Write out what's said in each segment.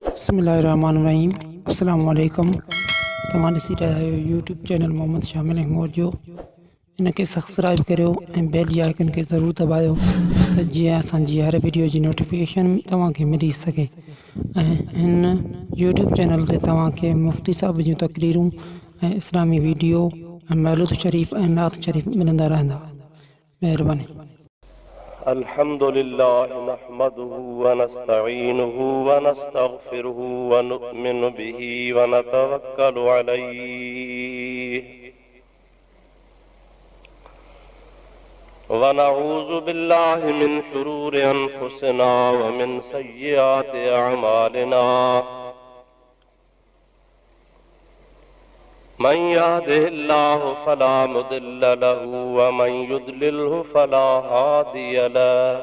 बिस्मिल्लाहिर्रहमानिर्रहीम। अस्सलाम वालेकुम। तव्हां ॾिसी रहिया आहियो यूट्यूब चैनल मोहम्मद शामिल हिंगोर जो। इनके सब्सक्राइब करियो ऐं बेल जी आइकन खे ज़रूरु दबायो त जीअं असांजी हर वीडियो जी नोटिफिकेशन तव्हांखे मिली सघे। ऐं हिन यूट्यूब चैनल ते तव्हांखे मुफ्ती साहब जूं तकरीरूं ऐं इस्लामी वीडियो ऐं मौलूद शरीफ़ ऐं नात शरीफ़ मिलंदा रहंदा। महिरबानी। अल्हम्दुलिल्लाह नहमदुहु व नस्तईनुहु व नस्तगफिरुहु व नु'मिनु बिही व नतवक्कलु अलैहि व नऊज़ु बिल्लाहि मिन शुरूरि अनफुसिना व मिन सय्यिआति अअमालिना। मन यहदिहिल्लाहु फला मुदिल्ल लहु व मन युद्लिल्हु फला हादिय लहु।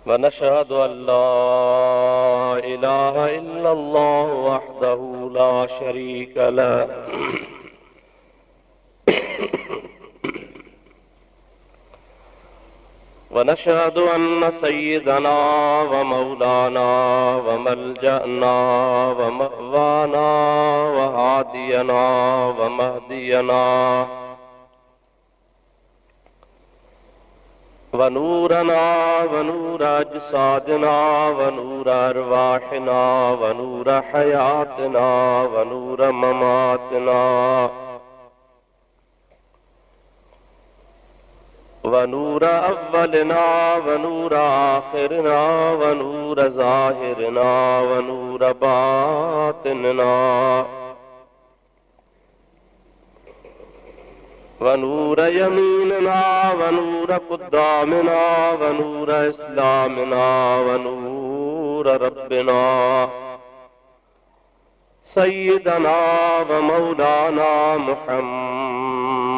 व नशहदु अल्ला इलाहा इल्लल्लाहु वहदहु ला शरीक लहु व नशहदु अन्न सय्यदना व मौलाना व मलजअना व मअवाना व हादियना व महदियना व नूरना व नूर अजसादना व नूर अरवाहिना व नूर हयातना व नूर ममातना व नूर अव्वलना व नूर आखिरना व नूर ज़ाहिरना व नूर बातिनना व नूर यमीनना व नूर कुद्दामना व नूर इस्लामना व नूर रब्बिना सय्यदना व मौलाना मुहम्मदन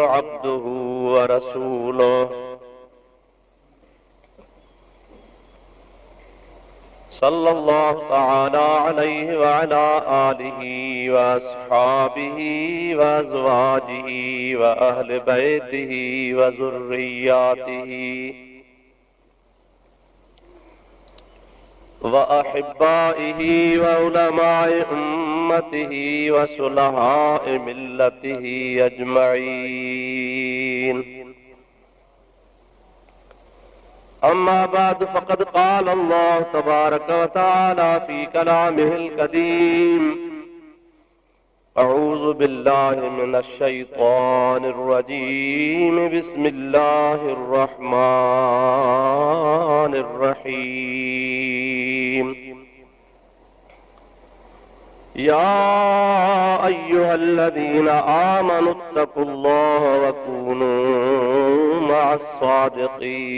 अब्दुहु व रसूलुहु सल्लल्लाहु तआला अलैहि व अला आलिहि व अस्हाबिहि व अज़वाजिहि व अहले बैतिहि व ज़ुर्रिय्यातिहि व अहिब्बाइहि व उलमाए उम्मतिहि व सुलहाए मिल्लतिहि अजमईन। अम्मा बाद फ़क़द क़ाल अल्लाह तबारक व तआला फ़ी कलामिहिल क़दीम अऊज़ु बिल्लाहि मिनश शैतानिर रजीम बिस्मिल्लाहिर रहमानिर रहीम। या अय्युहल्लज़ीना आमनुत्तक़ुल्लाह व कूनू मअस्सादिक़ीन।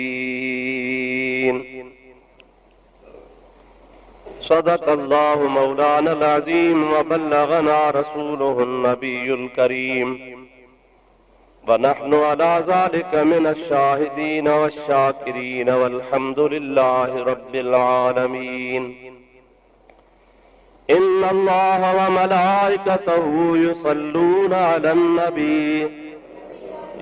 सदक़ल्लाहु मौलानल अज़ीम व बल्लगना रसूलुहुन नबियुल करीम व नहनु अला ज़ालिका मिनश शाहिदीन वश्शाकिरीन वल्हम्दुलिल्लाहि रब्बिल आलमीन। इन्नल्लाह व मलाइकतहु युसल्लूना अलन नबी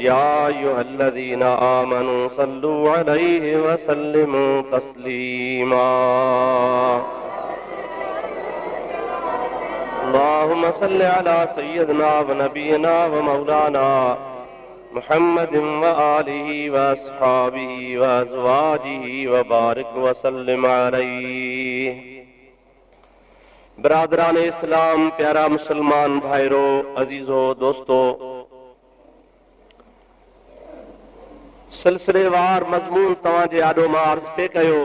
या अय्युहल्लज़ीना आमनू सल्लू अलैहि व सल्लिमू तस्लीमा। अल्लाहुम्मा सल्लि अला सय्यिदिना व नबियिना व मौलाना मुहम्मदिन व आलिहि व अस्हाबिहि व अज़वाजिहि व बारिक व सल्लिम अलैहि। बिरादरान इस्लाम, प्यारा मुसलमान भाइरो, अजीजो, दोस्तो, सिलसिलेवार मज़मून तव्हांजे आॾो मां अर्ज़ पे कयो।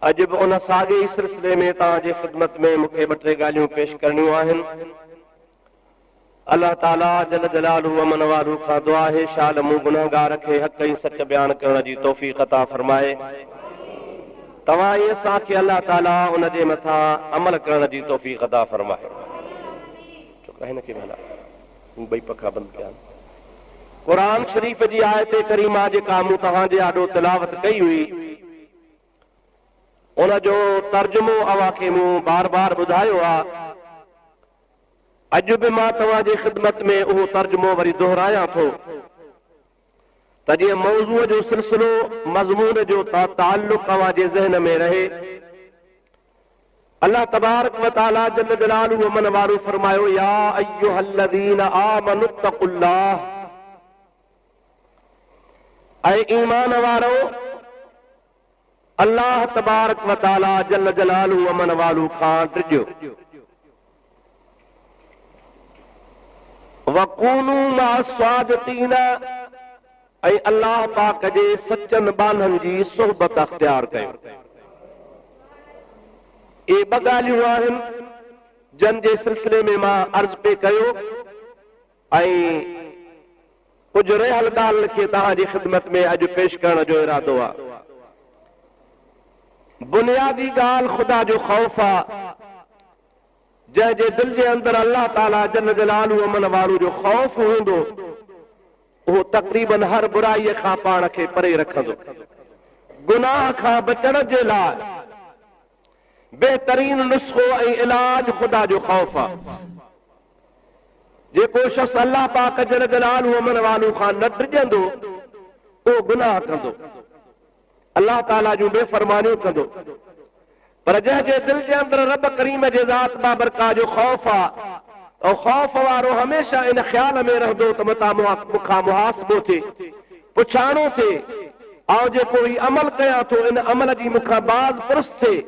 अॼु बि उन साॻे ई सिलसिले में तव्हांजे ख़िदमत में मूंखे ॿ टे ॻाल्हियूं पेश करणियूं आहिनि। अल्लाह ताला जल जलालहू व मन वालू खां दुआ आहे शाल मूं गुनहगार खे हक़ ऐं सच बयान करण जी तौफ़ीक़ अता फरमाए। तव्हां ऐं असांखे अल्लाह ताला उन जे मथां अमल करण जी तौफ़ीक़ अता फरमाए। हिनखे ॿई पखा बंदि कया। क़ुरान शरीफ़ जी आयत करीमा जेका मूं तव्हांजे आॾो तिलावत कई हुई, उन जो तर्जुमो अव्हांखे मूं बार बार ॿुधायो आहे। अॼु बि मां तव्हांजी ख़िदमत में उहो तर्जुमो वरी दोहरायां थो त तजे मौजूअ जो सिलसिलो मज़मून जो ताल्लुक़ तव्हां जे ज़हन में रहे। अल्लाह तबारक व तआला जल्ल जलालुहु मन वारो फरमायो, या अय्युहल्लज़ीना आमनु तक़ुल्लाह, ऐ ईमान वारो अल्लाह तबारक व तआला जल्ल जलालुहु मन वारो खां डिॼो। वकूनू मास्वादिकीन, ऐं अल्लाह पाक जे सचनि बाननि जी सोहबत अख्तियार कयो। ये ॿ ॻाल्हियूं आहिनि जन जे सिलसिले में मां अर्ज़ पे कयो ऐं कुझु रहियल ॻाल्हि खे तव्हांजी ख़िदमत में अॼु पेश करण जो इरादो आहे। बुनियादी ॻाल्हि ख़ुदा जो ख़ौफ़ आहे, जंहिंजे दिलि जे अंदरि अल्लाह ताला जल्ल जलालुहु मन वारो जो ख़ौफ़ हूंदो, उहो तक़रीबन हर बुराईअ खां पाण खे परे रखंदो। गुनाह खां बचण जे लाइ बेहतरीन नुस्ख़ो ऐं इलाज ख़ुदा जो ख़ौफ़ आहे। जेको शख़्स अल्लाह पाक जल्ल जलालुहु मन वारो खां न डिॼंदो, उहो गुनाह कंदो, अल्लाह ताला जूं बेफ़रमानियूं कंदो। पर जंहिंजे दिलि जे अंदरि रब करीम जे ज़ात बाबरकात जो ख़ौफ़ आहे, ऐं ख़ौफ़ वारो हमेशह इन ख़्याल में रहंदो त मता मूंखां मुहासिबो थिए, पुछाणो थिए, ऐं जेको ही अमल कयां थो इन अमल जी मूंखां बाज़ पुरस थिए,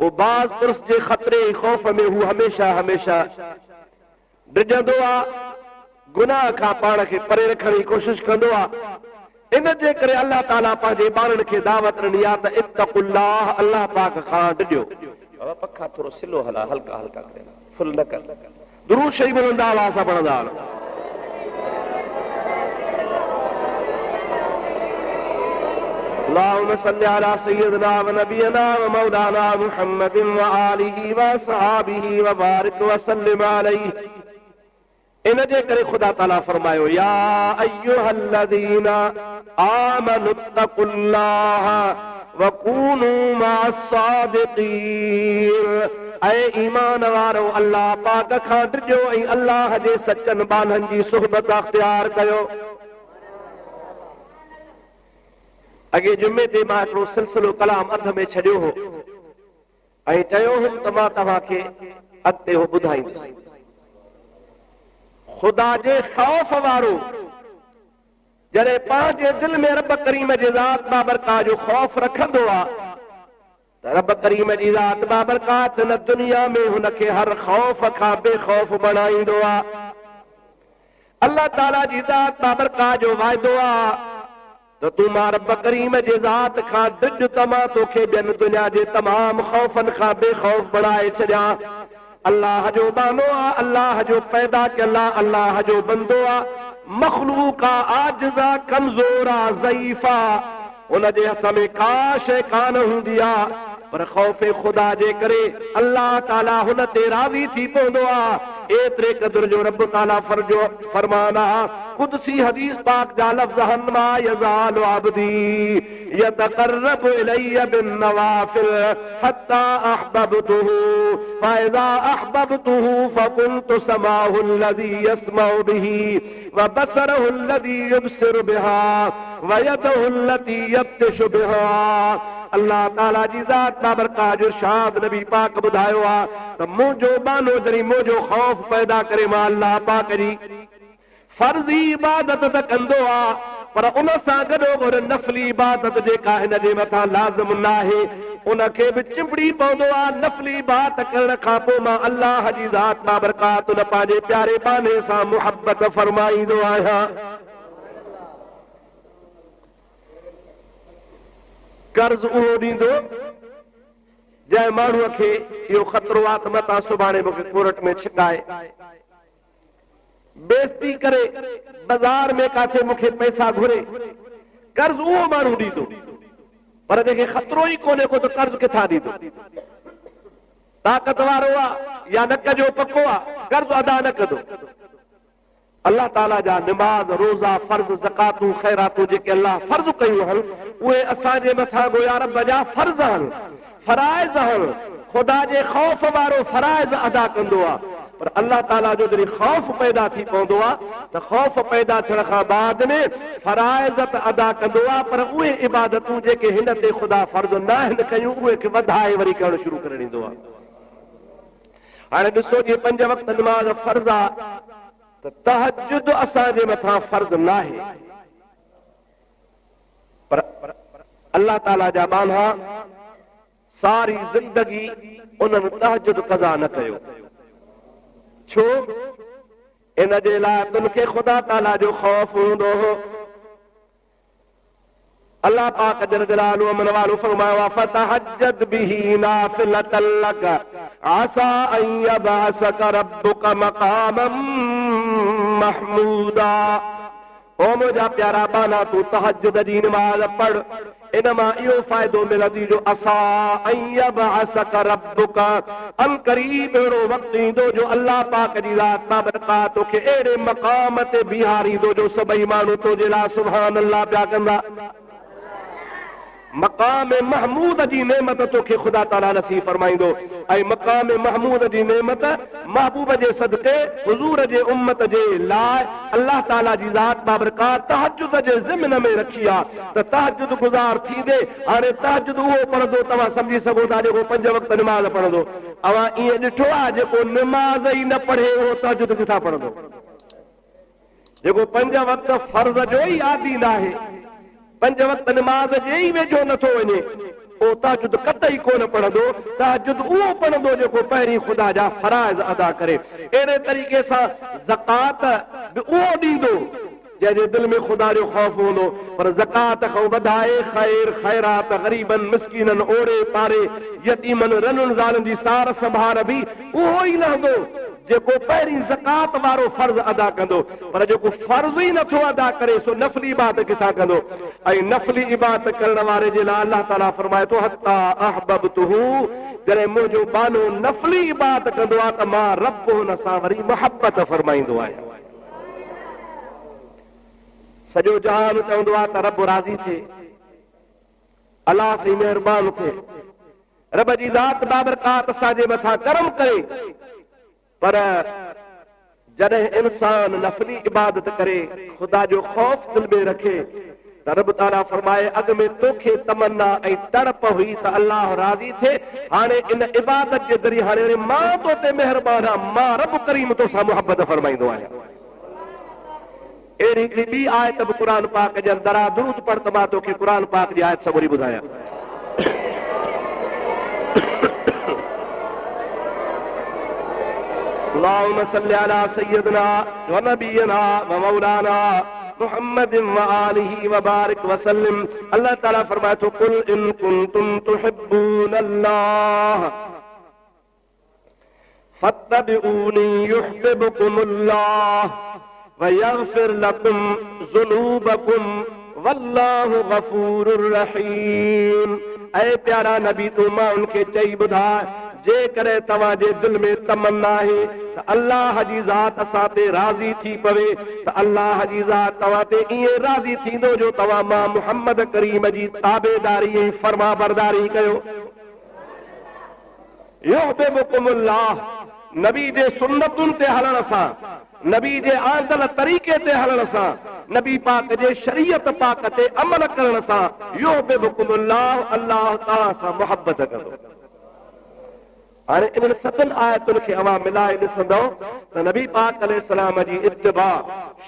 वो बाज़ पुरस जे ख़तरे ख़ौफ़ में हू हमेशह हमेशह डिॼंदो आहे, गुनाह खां पाण खे परे रखण जी कोशिशि कंदो आहे। इन जे करे अल्लाह ताला पंहिंजे ॿारनि खे दावत ॾिनी आहे त इत्तक़ुल्लाह, अल्लाह पाक खां डिॼो। पखा थोरो सिलो हला, हल्का हल्का करे, फुल न कर। दुरूद शरीफ़ बुलंद आवाज़ सां पढ़ंदा हलो। अल्लाहुम्मा सल्लि अला सय्यिदिना व नबियना व मौलाना मुहम्मदिन व आलिहि व सहाबिहि व बारिक व सल्लिम अलैहि। इन जे करे खुदा ताला फरमायो, या अय्युहल्लज़ीना आमनु तक़ुल्लाह व कूनू मास्सादिक़ीन, ऐं ईमान वारो अल्लाह पाक खां डिॼो ऐं अल्लाह जे सचनि बाननि जी सुहबत अख्तियार कयो। अॻे जुमे ते मां हिकिड़ो सिलसिलो कलाम अध में छॾियो हो ऐं चयो हुउमि त मां तव्हांखे अॻिते हो ॿुधाईंदुसि। ख़ुदा जे ख़ौफ़ वारो जॾहिं पंहिंजे दिलि में रब करीम जे ज़ात बाबरकात जो ख़ौफ़ रखंदो आहे, त रब करीम जी ज़ात बाबरकात न दुनिया में हुनखे हर ख़ौफ़ खां बेख़ौफ़ बणाईंदो आहे। अल्लाह ताला जी ज़ात बाबरकात जो वाइदो आहे त तूं मां रब करीम जे ज़ात खां डिॼ त मां तोखे ॿियनि दुनिया जे तमाम ख़ौफ़नि खां बेख़ौफ़ बणाए छॾियां। अल्लाह जो बानो आहे, अल्लाह जो पैदा कयल आहे, अल्लाह जो बंदो आहे, मख़लूक आहे, आजिज़ आहे, कमज़ोर आहे, ज़ईफ़ आहे, उन जे हथ में का शइ कान हूंदी आहे। पर ख़ौफ़ ख़ुदा जे करे अल्लाह ताला हुन ते राज़ी थी पवंदो आहे। एतिरे क़दुर जो रब ताला फरमान आहे, कुदसी हदीस पाक जा लफ़्ज़ आहिनि, मा यज़ालु अब्दी यतक़र्रबु इलैया बिन्नवाफ़िल हत्ता अहबबतुहु फ़इज़ा अहबबतुहु फ़कुन्तु समाहु अल्लज़ी यस्मउ बिही व बसरहु अल्लज़ी युबसिरु बिहा व यदहु अल्लती यब्तिशु बिहा। अल्लाह ताला जी ज़ात बाबरकात जो इरशाद नबी पाक ॿुधायो आहे त मुंहिंजो बानो जॾहिं मुंहिंजो ख़ौफ़ पैदा करे मां अल्लाह पाक जी फर्ज़ी इबादत त कंदो आहे, पर उन सां गॾोगॾु नफ़ली इबादत जेका हिन जे मथां लाज़िम न आहे उनखे बि चिंबड़ी पवंदो आहे। नफ़ली इबादत करण खां पोइ मां अल्लाह जी ज़ात बाबरकात उन पंहिंजे प्यारे बाने सां मुहबत फरमाईंदो आहियां। कर्ज़ उहो ॾींदो जंहिं माण्हूअ खे इहो ख़तरो आहे त मतां सुभाणे मूंखे कोर्ट में छिकाए, बेइज़ती करे, बाज़ार में काथे मूंखे पैसा घुरे। कर्ज़ उहो माण्हू ॾींदो, पर जंहिंखे ख़तरो ई कोन्हे को त कर्ज़ किथां ॾींदो। ताक़त वारो आहे या नक जो पको आहे, कर्ज़ अदा न कंदो। अल्लाह ताला जा निमाज़, रोज़ा, फर्ज़, ज़कातूं, ख़ैरातूं जेके अल्लाह फर्ज़ कयूं आहिनि उहे असांजे मथां गोया रब जा फर्ज़ आहिनि, फ़राइज़ आहिनि। ख़ुदा जे ख़ौफ़ वारो फ़राइज़ अदा कंदो आहे, पर अल्लाह ताला जो जॾहिं ख़ौफ़ पैदा थी पवंदो आहे त ख़ौफ़ पैदा थियण खां बाद में फराइज़ त अदा कंदो आहे, पर उहे इबादतूं जेके हिन ते ख़ुदा फ़र्ज़ न आहिनि कयूं उहे खे वधाए वरी करणु शुरू करे ॾींदो आहे। हाणे ॾिसो जीअं 5 वक़्त नमाज़ फ़र्ज़ आहे त तहजुद असांजे मथां फ़र्ज़ न आहे, पर अल्लाह ताला जा बांधा सारी ज़िंदगी उन्हनि तहजुद क़ज़ा न कयो। छो? इन जे लाइ तुनखे ख़ुदा ताला जो ख़ौफ़ हूंदो हो। अल्लाह पाक जल जलालुहु मन वालो फरमायो फतहज्जद बिही नाफिलतन लक आसा अन यबअसक रब्बुक मक़ामम महमूदा। ओ मुंहिंजा प्यारा बाना तूं तहज्जुद जी नमाज़ पढ़, इन मां इहो फ़ाइदो मिलंदी जो असा अन यबअसक रब्बुक अन क़रीब अहिड़ो वक़्तु ईंदो जो अल्लाह पाक जी ज़ात बाबरकात तोखे अहिड़े मक़ाम ते बीहारींदो जो सभई माण्हू तुंहिंजे लाइ सुभान अल्लाह पिया कंदा। मक़ाम महमूद जी नेमत तोखे ख़ुदा ताला नसीब फरमाईंदो ऐं मक़ाम महमूद जी नेमत महबूब जे सदके हुज़ूर जे उम्मत जे लाइ अल्लाह ताला जी ज़ात बाबरकात तहज्जुद जे ज़िम्न में रखी आहे त तहज्जुद गुज़ार थींदे। हाणे तहज्जुद उहो पढ़ंदो तव्हां सम्झी सघो था जेको 5 वक़्त निमाज़ पढ़ंदो। अवां ईअं ॾिठो आहे जेको निमाज़ ई न पढ़े उहो तहज्जुद किथां पढ़ंदो? जेको 5 वक़्त फ़र्ज़ जो ई आदी न आहे, 5 वक़्त नमाज़ जे ई वेझो नथो वञे, उहो तहज्जुद कतई कोन पढ़ंदो। तहज्जुद उहो पढ़ंदो जेको पहिरीं ख़ुदा जा फराइज़ अदा करे। अहिड़े तरीक़े सां ज़कात बि उहो ॾींदो जंहिंजे दिलि में ख़ुदा जो ख़ौफ़ हूंदो, पर ज़कात खां वधाए ख़ैर ख़ैरात ग़रीबनि मिस्कीननि ओड़े पारे यतीमनि रनुनि ज़ालनि जी सार संभाल बि उहो ई लहंदो जेको पहिरीं ज़कात वारो फ़र्ज़ अदा कंदो। पर जेको फ़र्ज़ ई नथो अदा करे सो नफ़ली इबादत किथां कंदो? ऐं नफ़ली इबादत करण वारे जे लाइ अल्लाह ताला फरमाए थो हत्ता अहबबतुहू, जॾहिं मुंहिंजो बानो नफ़ली इबादत कंदो आहे त मां रब हुन सां वरी मुहबत फरमाईंदो आहियां। सॼो जहान चवंदो आहे त रब राज़ी थिए, अलाह साईं महिरबान थिए, रब जी ज़ात बाबरकात असांजे मथां करम करे। पर जॾहिं इंसान नफ़ली इबादत करे ख़ुदा जो ख़ौफ़ दिलि में रखे त रब ताला फरमाए अॻ में तोखे तमन्ना ऐं तड़प हुई त अल्लाह राज़ी थिए, हाणे इन इबादत जे ज़रिए हाणे मां तो ते महिरबान आहियां, मां रब करीम तोसां मुहबत फरमाईंदो आहियां। अहिड़ी हिकिड़ी ॿी आयत बि क़ुर पाक जे अंदरि आहे, दुरूद पढ़ त मां तोखे क़ुर पाक जी आयत सॻोरी ॿुधायां। अल्लाहुम्मा सल्लि अला सय्यिदना व नबियना व मौलाना मुहम्मदिन व आलिहि व बारिक व सल्लिम। अल्लाह ताला फरमाए थो कुल इन कुंतुम तुहिब्बून अल्लाह फत्तबिऊनी युहिब्बुकुमुल्लाह व यग़फिर लकुम ज़ुनूबकुम वल्लाहु गफूरुर रहीम। ऐ प्यारा नबी तू मां उनखे चई ॿुधाए जेकॾहिं तव्हांजे दिलि में तमन्ना आहे त अल्लाह जी ज़ात असां ते राज़ी थी पवे त अल्लाह जी ज़ात तव्हां ते ईअं राज़ी थींदो जो तव्हां मां मुहम्मद करीम जी ताबेदारी ऐं फर्मा बरदारी कयो। युहिब्बुकुमुल्लाह, नबी जे सुन्नतुनि ते हलण सां, नबी जे आंदल तरीक़े ते हलण सां, नबी पाक जे शरीयत पाक ते अमल करण सां युहिब्बुकुमुल्लाह, अल्लाह तव्हां सां मुहबत कंदो। हाणे इन्हनि सभिनि आयतुनि खे अवां मिलाए ॾिसंदो त नबी पाक अलैहिस्सलाम जी इत्तिबा,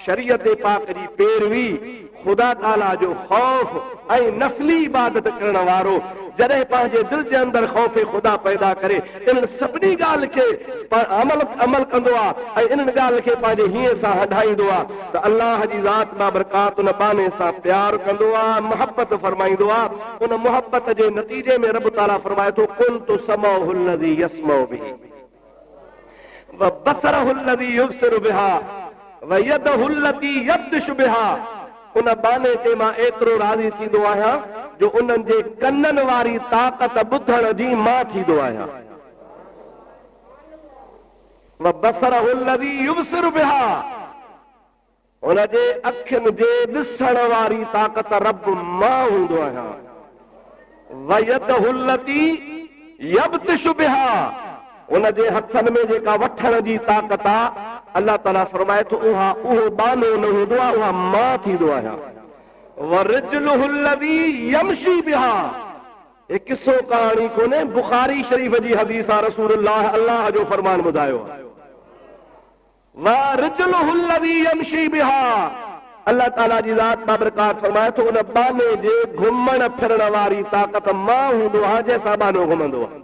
शरीयत पाक जी पैरवी, ख़ुदा ताला जो ख़ौफ़ ऐं नफ़ली इबादत करण वारो जॾहिं पंहिंजे दिलि जे अंदरि ख़ौफ़ ख़ुदा पैदा करे इन्हनि सभिनी ॻाल्हि खे अमल कंदो आहे ऐं इन्हनि ॻाल्हि खे पंहिंजे हीअं सां हटाईंदो आहे त अल्लाह जी ज़ात बाबरकात उन बाने सां प्यार कंदो आहे, मुहबत फरमाईंदो आहे। उन मुहबत जे नतीजे में रब ताला फरमाए थो कुन्तु समअहु अल्लज़ी यस्मउ बिही व बसरहु अल्लज़ी युबसिरु बिहा व यदहु अल्लती यब्तिशु बिहा। उन बाने ते मां एतिरो राज़ी थींदो आहियां जो उन्हनि जे कननि वारी ताक़त ॿुधण जी मां थींदो आहियां। व बसरहु अल्लज़ी युबसिरु बिहा, उन जे अखियुनि जे ॾिसण वारी ताक़त रब मां हूंदो आहियां। व यदहु अल्लती यब्तिशु बिहा, उन जे हथनि में जेका वठण जी ताक़त आहे, अल्लाह ताला फरमाए थो उहो बानो न हूंदो आहे, उहा मां थींदो आहियां। वरिजलुहु लज़ी यमशी बिहा, ये किस्सो कहाणी कोन्हे, बुखारी शरीफ़ जी हदीस आहे, रसूलुल्लाह अल्लाह जो फरमान ॿुधायो आहे। वरिजलुहु लज़ी यमशी बिहा, अल्लाह ताला जी ज़ात बाबरकात फरमाए थो उन बाने जे घुमण फिरण वारी ताक़त मां हूंदो आहे जंहिंसां बानो घुमंदो आहे।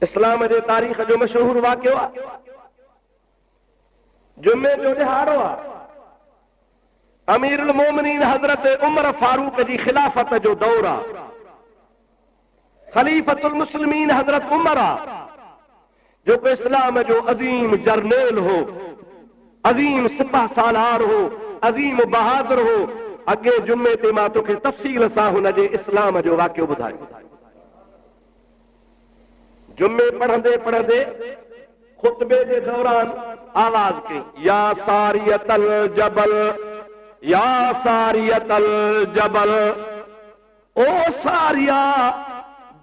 इस्लाम जे तारीख़ जो मशहूर वाक़ियो आहे, जुमे जो ॾिहाड़ो आहे, अमीरुल मोमिनीन हज़रत उमर फारूक जी खिलाफ़त जो दौर आहे, खलीफ़तुल मुस्लिमीन हज़रत उमर आहे, जो को इस्लाम जो अज़ीम जर्नेल हो, अज़ीम सिपाह सालार हो, अज़ीम बहादुर हो। अॻे जुमे ते मां तोखे तफ़सील सां हुन जे इस्लाम जो वाक़ियो ॿुधायो। जुमे पढ़ंदे पढ़ंदे खुतबे जे दौरान आवाज़ कई, या सारियतल जबल, या सारियतल जबल, ओ सारिया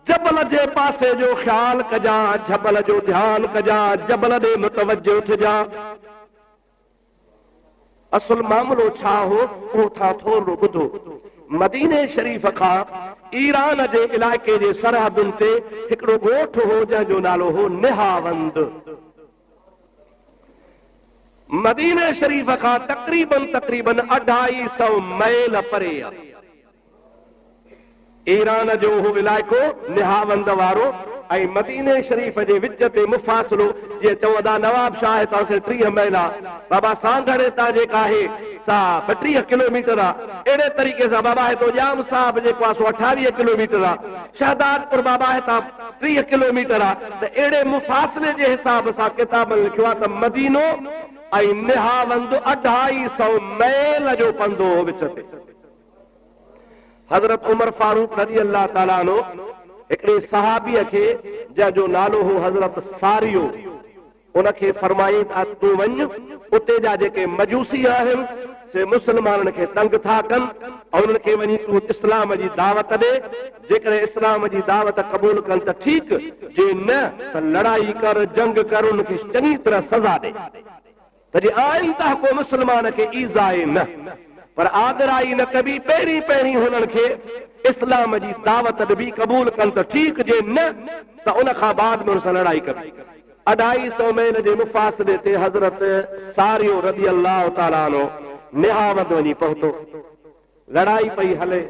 जबल जे पासे जो ख्याल कजा, जबल जो ध्यान कजा, जबल ॾे मुतवज्जो थिजा। असुल मामलो छा हो उहो था थोरो ॿुधो। मदीने शरीफ़ खां ईरान जे इलाइक़े जे सरहदुनि ते हिकिड़ो ॻोठ हो जंहिंजो नालो हो निहावंद। मदीने शरीफ़ खां तक़रीबन 250 मैल परे आहे ईरान जो हो इलाइक़ो निहावंद वारो, ऐं मदीने शरीफ़ जे विच ते मुफ़ासिलो जीअं चवंदा नवाब शाह हितां से 30 मैल आहे, बाबा सांगड़ हितां जेका आहे सा 32 किलोमीटर आहे, अहिड़े तरीक़े सां बाबा हितो जाम साहब जेको आहे सो 28 किलोमीटर आहे, शहदादपुर बाबा हितां 30 किलोमीटर आहे। त अहिड़े मुफ़ासिले जे हिसाब सां किताबनि लिखियो आहे त मदीनो ऐं निहावंद 250 मैल जो पंधो हो विच ते। हज़रत उमर फारूक रज़ी अल्लाह ताला अन्हु हिकिड़े सहाबीअ खे जंहिंजो नालो हो हज़रत सारियो, उनखे फरमाई त तूं वञ, उते जा जेके मजूसी आहिनि से मुस्लमाननि खे तंग था कनि, ऐं उन्हनि खे वञी तूं इस्लाम जी दावत ॾे, जेकॾहिं इस्लाम जी दावत क़बूल कनि त ठीकु, जे न त लड़ाई कर, जंग कर, उनखे चङी तरह सज़ा ॾे, त जे आइंदा को मुस्लमान खे ईज़ाए न, पर आदराई न कबी, पहिरीं पहिरीं हुननि खे इस्लाम जी दावत ॾिबी, क़बूल कनि त ठीकु, जे न त उन खां बाद में हुन सां लड़ाई कबी। 250 मैल जे मुफ़ासिले ते हज़रत सारियो रज़ी अल्लाह ताला अन्हु निहावंद वञी पहुतो। लड़ाई पई हले,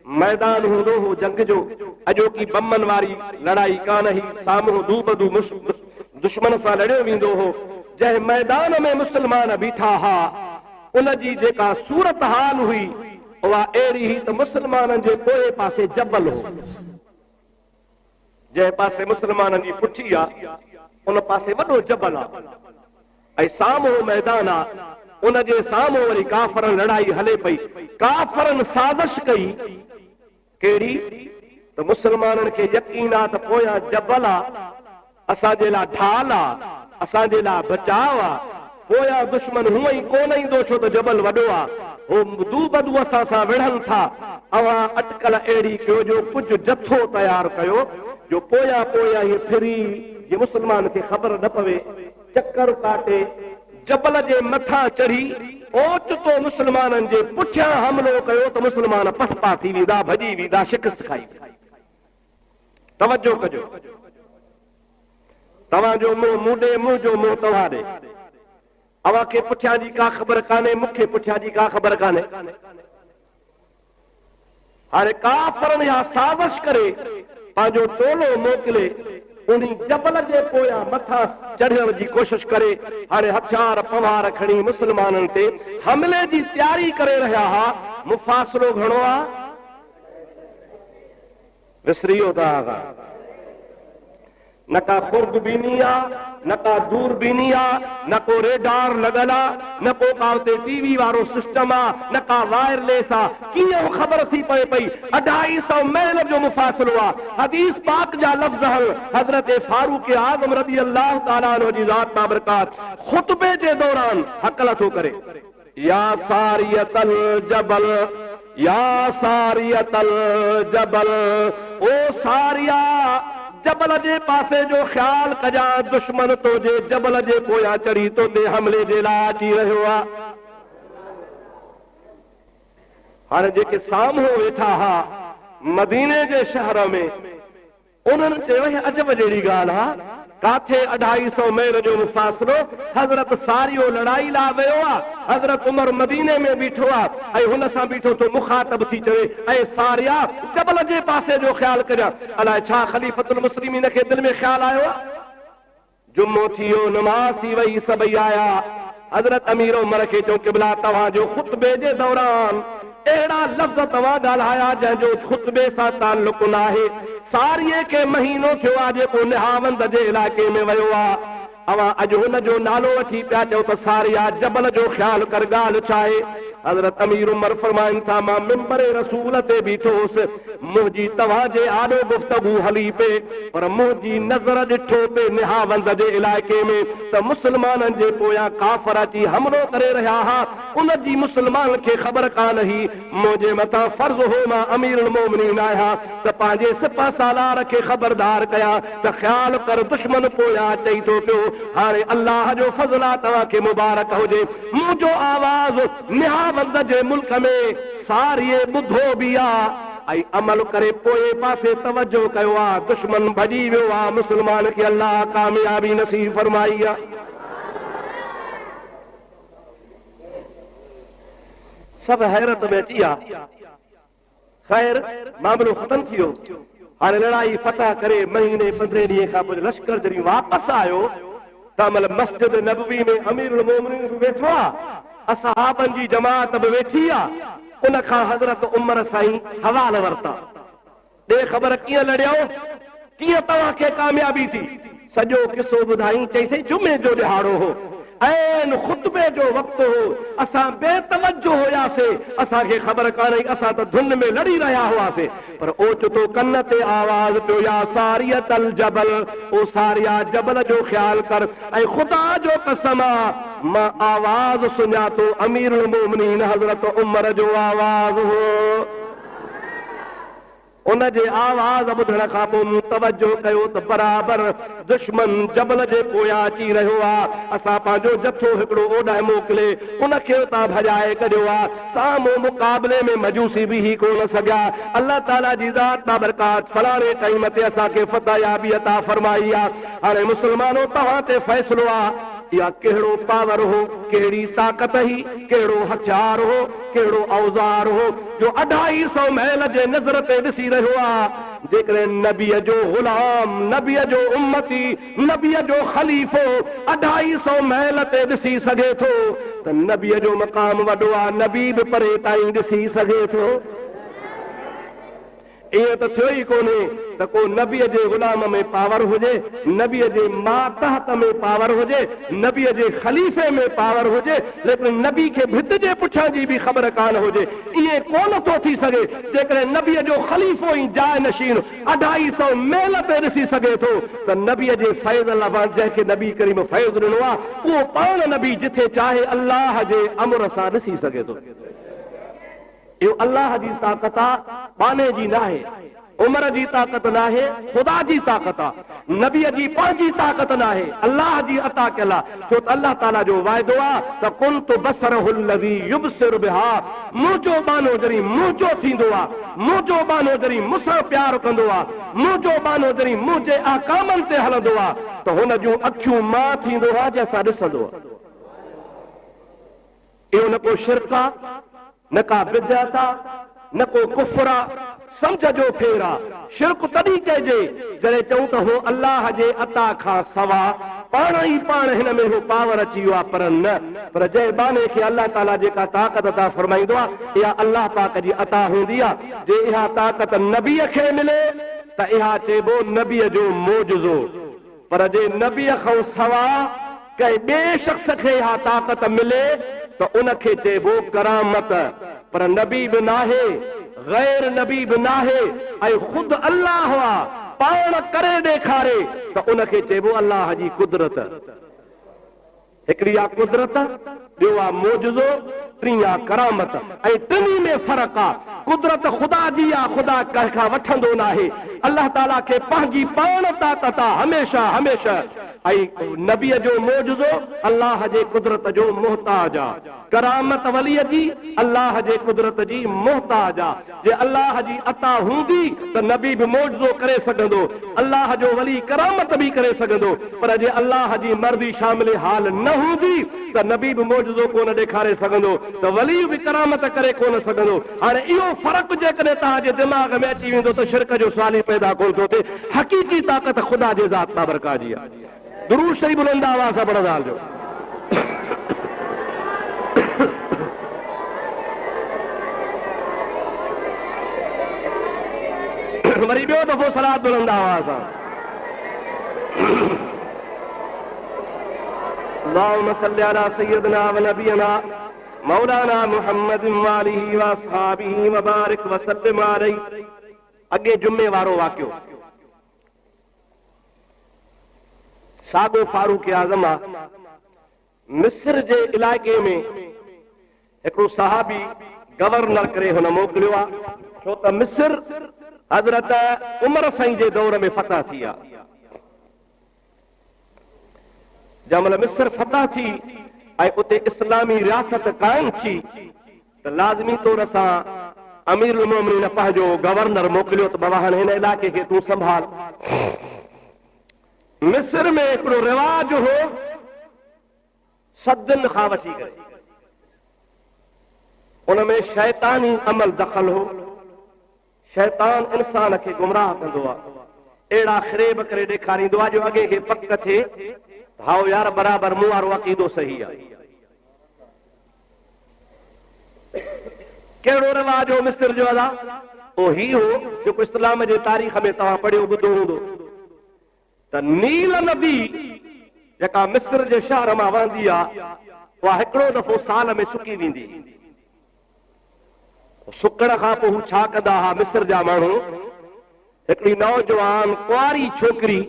मैदान हूंदो हो जंग जो, अॼोकी बमनि वारी लड़ाई कान हुई, साम्हूं दू बदू दुश्मन सां लड़ियो वेंदो हो। जंहिं मैदान में मुस्लमान बीठा हा उन जी जेका सूरत हाल हुई उहा अहिड़ी हुई त मुस्लमाननि जे पोए पासे जबल हो, जंहिं पासे मुस्लमाननि जी पुठी आहे उन पासे वॾो जबल आहे, ऐं साम्हूं मैदान आहे, उन जे साम्हूं वरी काफ़रनि लड़ाई हले पई। काफ़रनि साज़िश कई कहिड़ी त मुस्लमाननि खे यकीन आहे त पोयां जबल आहे, असांजे लाइ ढाल आहे, असांजे लाइ बचाव आहे, पोयां दुश्मन हूअं ई कोन ईंदो छो त जबल वॾो आहे, हो दू बदू असां सां विढ़नि था। अवां अटकल अहिड़ी कयो जो कुझु जथो तयारु कयो जो पोयां पोयां हीअ फिरी जे मुस्लमान खे ख़बर न पवे, चकर काटे जबल जे मथां चढ़ी ओचितो मुस्लमाननि जे पुठियां हमिलो कयो त मुस्लमान पसपा थी वेंदा, भॼी वेंदा, शिकस्त खाई। तवजो कजो, तव्हांजो मुंहुं मूंॾे, मुंहिंजो मुंहुं तव्हां ॾे, अवां खे पुठियां जी का ख़बर कान्हे, मूंखे पुठियां जी का ख़बर कान्हे। हाणे काफ़रनि या साज़िश करे पंहिंजो टोलो मोकिले उन जबल जे पोयां मथां चढ़ण जी कोशिश करे, हाणे हथियार पवार खणी मुस्लमाननि ते हमले जी तयारी करे रहिया हुआ। मुफ़ासिलो घणो आहे विसरियो था, न का खुर्दबीनी आहे, न का दूरबीनी आहे, न को रेडार लॻल आहे, न को का उते टीवी वारो सिस्टम आहे, न का वायरलेस आहे। कीअं ख़बर थी पए पई 250 मैल जो मुफ़ासिलो आहे। हदीस पाक जा लफ़्ज़ हज़रत फारूक आज़म रज़ी अल्लाह ताला अन्हु जी ज़ात बाबरकात ख़ुतबे जे दौरान हक़ल थो करे, या सारियतल जबल, या सारियतल जबल, ओ सारिया जबल जे पासे जो ख्याल कजा, दुश्मन तो जे जबल जे पोयां चढ़ी तो ते हमले जे लाइ अची रहियो आहे। हाणे जेके साम्हूं वेठा हा मदीने जे शहर में, उन्हनि चयो अजब जहिड़ी ॻाल्हि आहे, काथे 250 मील जो मुफ़ासिलो, हज़रत सारियो लड़ाई लाइ वियो आहे, हज़रत उमर मदीने में बीठो आहे ऐं हुन सां बीठो तो मुखातब थी चवे ऐं सारिया जबल जे पासे जो ख्याल करिया। अलाए छा ख़लीफ़तुल मुस्लिमीन खे दिलि में ख्याल आयो आहे। जुम्मो थी वियो, नमाज़ थी वई, सभई आया। हज़रत अमीर उमर खे चयो क़िबला तव्हांजो ख़ुतबे जे दौरान अहिड़ा लफ़्ज़ तव्हां ॻाल्हाया जंहिंजो ख़ुतबे सां ताल्लुक़ न आहे। सारिये खे महीनो थियो आहे जेको निहावंद जे इलाइक़े में वियो आहे। अवां अॼु हुन जो नालो वठी पिया चओ त सारिया जबल जो ख्याल कर, ॻाल्हि छा आहे? हज़रत अमीर उमर फरमाइनि था, मां मिंबरे रसूल ते बीठो हुउसि, मुंहिंजी तव्हांजे आॾो गुफ़्तगू हली पे, पर मुंहिंजी नज़र ॾिठो पे निहावंद जे इलाइक़े में त मुस्लमाननि जे पोयां काफ़र अची हमलो करे रहिया हुआ। उन जी मुस्लमान खे ख़बर कान हुई। मुंहिंजे मथां फ़र्ज़ हो, मां अमीरुल मोमिनीन आहियां, त पंहिंजे सिपह सालार खे ख़बरदार कयां त ख़्याल कर, दुश्मन पोयां चई थो पियो। हाणे अल्लाह जो फज़ल आहे, तव्हांखे मुबारक हुजे। मुंहिंजो आवाज़ निहावंद जे मुल्क में सारिये ॿुधो बि आहे ऐं अमल करे पोए पासे तवजो कयो आहे। दुश्मन भॼी वियो आहे, मुस्लमान खे अल्लाह कामयाबी नसीब फरमाई आहे। सब हैरत में अची विया। ख़ैर मामलो ख़तम थी वियो। हाणे लड़ाई फतह करे महीने 15 ॾींहं खां पोइ लश्कर जॾहिं वापसि आयो त मस्जिद नबवी में अमीरुल मोमिनीन बि वेठो आहे, असहाबनि जी जमात बि वेठी आहे। उन खां हज़रत उमर साईं हवाल वरिता, ॾे ख़बर कीअं लड़ियो, कीअं तव्हांखे कामयाबी थी। सॼो किसो ॿुधाई। चईं जुमे जो ॾिहाड़ो हो, ऐं ख़ुतबे जो वक़्तु हो, असां बेतवजो हुयासीं, असांखे ख़बर कान्हे, असां त धुन में लड़ी रहिया हुआसीं। पर ओचितो कन ते आवाज़ पियो, या सारियतल जबल, ओ सारिया जबल जो ख्याल कर। ऐं ख़ुदा जो कसम आहे, मां आवाज़ सुञातो अमीरुल मोमिनीन हज़रत उमर जो आवाज़ हो। उन जे आवाज़ ॿुधण खां पोइ तवजो कयो त बराबर दुश्मन जबल जे पोयां अची रहियो आहे। असां पंहिंजो जथो हिकिड़ो ओॾांहुं मोकिले उनखे उतां भॼाए कढियो आहे। साम्हूं मुक़ाबले में मजूसी बि ही कोन सघिया। अल्लाह ताला जी ज़ात बाबरकात फलाणे टाइम ते असांखे फतहयाबी अता फरमाई आहे। हाणे मुस्लमानो तव्हां ते फ़ैसिलो आहे, या कहिड़ो पावर हो, कहिड़ी ताक़त ही, कहिड़ो हथियार हो, कहिड़ो औज़ार हो जो 250 मील जे नज़र ते ॾिसी रहियो आहे। जेकॾहिं नबीअ जो ग़ुलाम, नबीअ जो उम्मती, नबीअ जो ख़लीफ़ो 250 मील ते ॾिसी सघे थो त नबीअ जो मक़ाम वॾो आहे। नबी बि परे ताईं ॾिसी सघे थो। ईअं त थियो ई कोन्हे त को नबीअ जे ग़ुलाम में पावर हुजे, नबीअ जे मातहत में पावर हुजे, नबीअ जे ख़लीफ़े में पावर हुजे, लेकिन नबी खे भित जे पुठियां जी बि ख़बर कान हुजे। ईअं कोन थो थी सघे। जेकॾहिं नबीअ जो ख़लीफ़ो ई जाइ नशीन 250 मील ते ॾिसी सघे थो त नबीअ जे फैज़ अलावा जंहिंखे नबी करीम फैज़ ॾिनो आहे उहो पाण नबी जिथे चाहे अल्लाह जे अमर सां ॾिसी सघे थो। इहो अल्लाह जी ताक़त आहे, बाने जी नाहे, उमर जी ताक़त नाहे, ख़ुदा जी ताक़त आहे। नबीअ जी पंहिंजी ताक़त नाहे, अल्लाह जी अता कयल आहे। छो त अल्लाह ताला जो वाइदो आहे त कुंतु बसरहुल लज़ी युबसिरु बिहा, मुंहिंजो बानो जॾहिं मुंहिंजो थींदो आहे, मुंहिंजो बानो जॾहिं मूंसां प्यार कंदो आहे, मुंहिंजो बानो जॾहिं मुंहिंजे अहकामनि ते हलंदो आहे त हुन जूं अखियूं मां थींदो आहे जंहिंसां ॾिसंदो आहे। इहो न को शिरक आहे, न का बिदअत आहे, न को कुफ्र आहे, समझ जो फेर आहे। शिरक तॾहिं चइजे जॾहिं चऊं त हो अल्लाह जे अता खां सवा पाण ई पाण हिन में हो पावर अची वियो आहे, पर न, पर जंहिं बाने खे अल्लाह ताला जेका ताक़त अता फरमाईंदो आहे इहा अल्लाह पाक जी अता हूंदी आहे। जे इहा ताक़त नबीअ खे मिले त इहा चइबो नबीअ जो मोजज़ो, पर जे नबीअ खां सवा कंहिं ॿिए शख़्स खे इहा ताक़त मिले त उनखे चइबो करामत। पर नबी बि नाहे, गैर नबी बि नाहे, ऐं ख़ुदि अल्लाह पाण करे ॾेखारे त उनखे चइबो अल्लाह जी कुदरत। हिकिड़ी आहे कुदरत, ॿियो आहे मोजज़ो, टीं करामत ऐं टिनी में फ़र्क़ु आहे। कुदरत ख़ुदा जी आहे, ख़ुदा कंहिं खां वठंदो न आहे। अलाह ताला खे पंहिंजी पाण ताक़त आहे हमेशह हमेशह। ऐं नबीअ जो मौजज़ो अल्लाह जे कुदरत जो मुहताज आहे। करामत वलीअ जी अल्लाह जे कुदरत जी मुहताज आहे। जे अल्लाह जी अता हूंदी त नबी बि मौजज़ो करे सघंदो, अल्लाह जो वली करामत बि करे सघंदो। पर जे अल्लाह जी मर्ज़ी शामिल हाल न हूंदी त नबी बि मौजज़ो कोन ॾेखारे सघंदो, त वली बि करामत करे कोन सघंदो। हाणे इहो फ़र्क़ु जेकॾहिं तव्हांजे दिमाग़ में अची वेंदो त शिरक जो सुवाल ई पैदा कोन थो थिए। हक़ीक़ी ताक़त ख़ुदा जे ज़ात बाबरकात जी आहे। दुरूद शरीफ़ बुलंद आवाज़ सां पढ़ंदा हलिजो। वरी ॿियो दफ़ो सलात बुलंद आवाज़ सां। अल्लाहुम्मा सल्लि अला सय्यिदिना व नबियना मौलाना मुहम्मद व आलिहि व अस्हाबिहि व बारिक व सल्लिम अलैहि। अॻे जुमे वारो वाक़ियो साॻो फारूक आज़म आहे। मिस्र जे इलाइक़े में हिकिड़ो सहाबी गवर्नर करे हुन मोकिलियो आहे, छो त मिस्र हज़रत उमर साईं जे दौर में फतह थी आहे। जंहिंमहिल मिस्र फतह थी ऐं उते इस्लामी रियासत क़ाइम थी त लाज़मी तौर सां अमीरुल मोमिनीन पंहिंजो गवर्नर मोकिलियो त बाबा हाणे हिन इलाइक़े खे तूं संभाल। मिस्र में हिकिड़ो रिवाज हो सदन खां वठी करे, उनमें शैतानी अमल दख़ल हो। शैतान इंसान खे गुमराह कंदो आहे, अहिड़ा ख़रेब करे ॾेखारींदो आहे जो अॻे खे पक थिए हाओ यार बराबरि मूं वारो अक़ीदो सही आहे। कहिड़ो रिवाज हो मिस्र जो अदा? उहो ही हो जेको इस्लाम जे तारीख़ में तव्हां पढ़ियो ॿुधो हूंदो त नील नदी जेका मिस्र जे शहर मां वहंदी आहे उहा हिकिड़ो दफ़ो साल में सुकी वेंदी। सुकण खां पोइ हू छा कंदा हुआ मिस्र जा माण्हू, हिकिड़ी नौजवान कुंवारी छोकिरी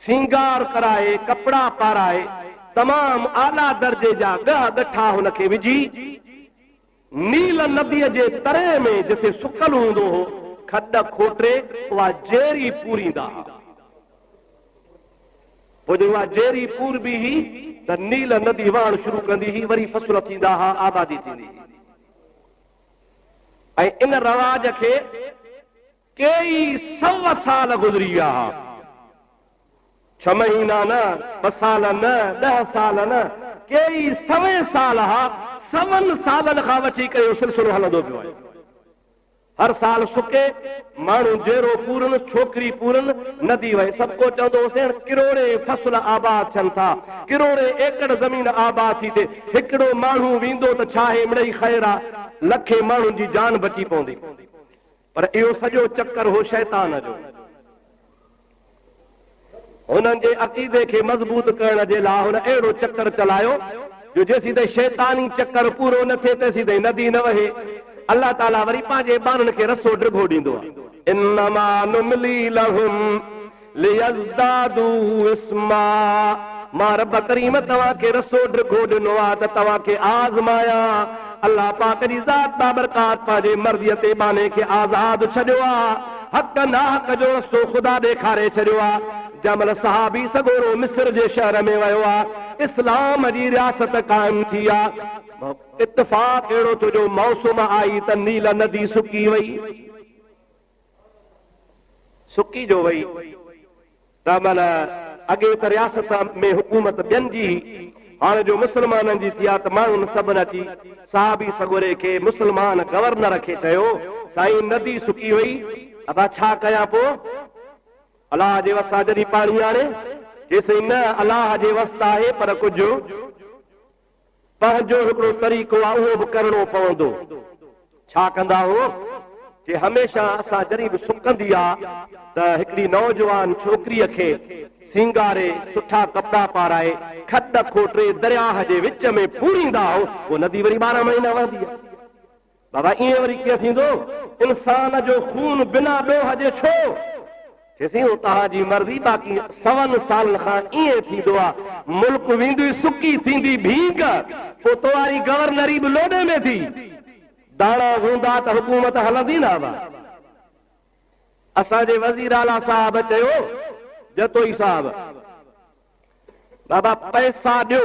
सिंगार कराए कपड़ा पाराए तमाम आला दर्जे जा ॻठा हुनखे विझी नील नदीअ जे तरे में जिथे सुकल हूंदो हो खॾ खोटे उहा जेरी पूरींदा हुआ। पोइ उहा जेरी पूरबी ही त नील नदी वहण शुरू कंदी हुई, वरी फसल थींदा हुआ, आबादी थींदी हुई। ऐं इन रवाज खे कई 100 साल गुज़री विया। 6 महीना न, 2 साल न, 10 साल न, कई 100 साल हा। 100 सालनि खां वठी करे सिलसिलो हलंदो पियो आहे। हर साल सुके माण्हू जेरो पूरन, छोकिरी पूरन, नदी वहे। सभु को चवंदो हुसेन किरोड़े फसल आबाद थियनि था, किरोड़े एकड़ ज़मीन आबाद थी थिए। हिकिड़ो माण्हू वेंदो त छा आहे मिड़ई ख़ैर आहे, लखे माण्हुनि जी जान बची पवंदी। पर इहो सॼो चक्कर हो शैतान जो। हुननि जे अक़ीदे खे मज़बूत करण जे लाइ हुन अहिड़ो चक्कर चलायो जो जेसीं ताईं शैतानी चक्कर पूरो न थिए तेसीं ताईं नदी न वहे। अल्लाह ताला वरी पंहिंजे ॿारनि खे रसो ड्रिघो ॾींदो आहे। इन्नमा नुमली लहुम लियज़दादू इस्मा। मां रब करीम तव्हांखे रसो ड्रिघो ॾिनो आहे त तव्हांखे आज़माया। अल्लाह पाक जी ज़ात बाबरकात पंहिंजे मर्ज़ीअ ते बाने खे आज़ाद छॾियो आहे। हक़ नाहक़ जो रस्तो ख़ुदा ॾेखारे छॾियो आहे। जंहिंमहिल सहाबी सगोरो मिस्र जे शहर में वियो आहे, इस्लाम जी रियासत क़ाइम थी आहे। इत्तफ़ाक़ अहिड़ो थियो जो मौसम आई त नील नदी सुकी वई। सुकी जो वई त मन अॻे त रियासत में हुकूमत ॿियनि जी, हाणे जो मुस्लमाननि जी थी आहे त माण्हुनि सभिनि अची सहाबी सगोरे खे मुस्लमान गवर्नर खे चयो साईं नदी सुकी वई, अदा छा कयां पोइ? अलाह जे वसां जॾहिं पाणी आणे जेसीं न अलाह जे वस्त आहे, पर कुझु पंहिंजो हिकिड़ो तरीक़ो आहे उहो बि करणो पवंदो। छा कंदा हो जे हमेशह असां जॾहिं बि सुकंदी आहे त हिकिड़ी नौजवान छोकिरीअ खे सिंगारे सुठा कपिड़ा पाराए खॾ खोटे दरियाह जे विच में पूरींदा हो, उहो नदी वरी 12 महीना वहंदी आहे। बाबा ईअं वरी कीअं थींदो? इंसान जो खून बिना ॾोह जे छो? जेसीं तव्हांजी मर्ज़ी। बाक़ी 100 सालनि खां ईअं थींदो आहे। मुल्क वेंदी सुकी थींदी भींग, पोइ तोवारी गवर्नरी बि लोॾे में थी दाणा हूंदा त हुकूमत हलंदी न हुआ। असांजे वज़ीर आला साहब चयो जतोई साहब बाबा पैसा ॾियो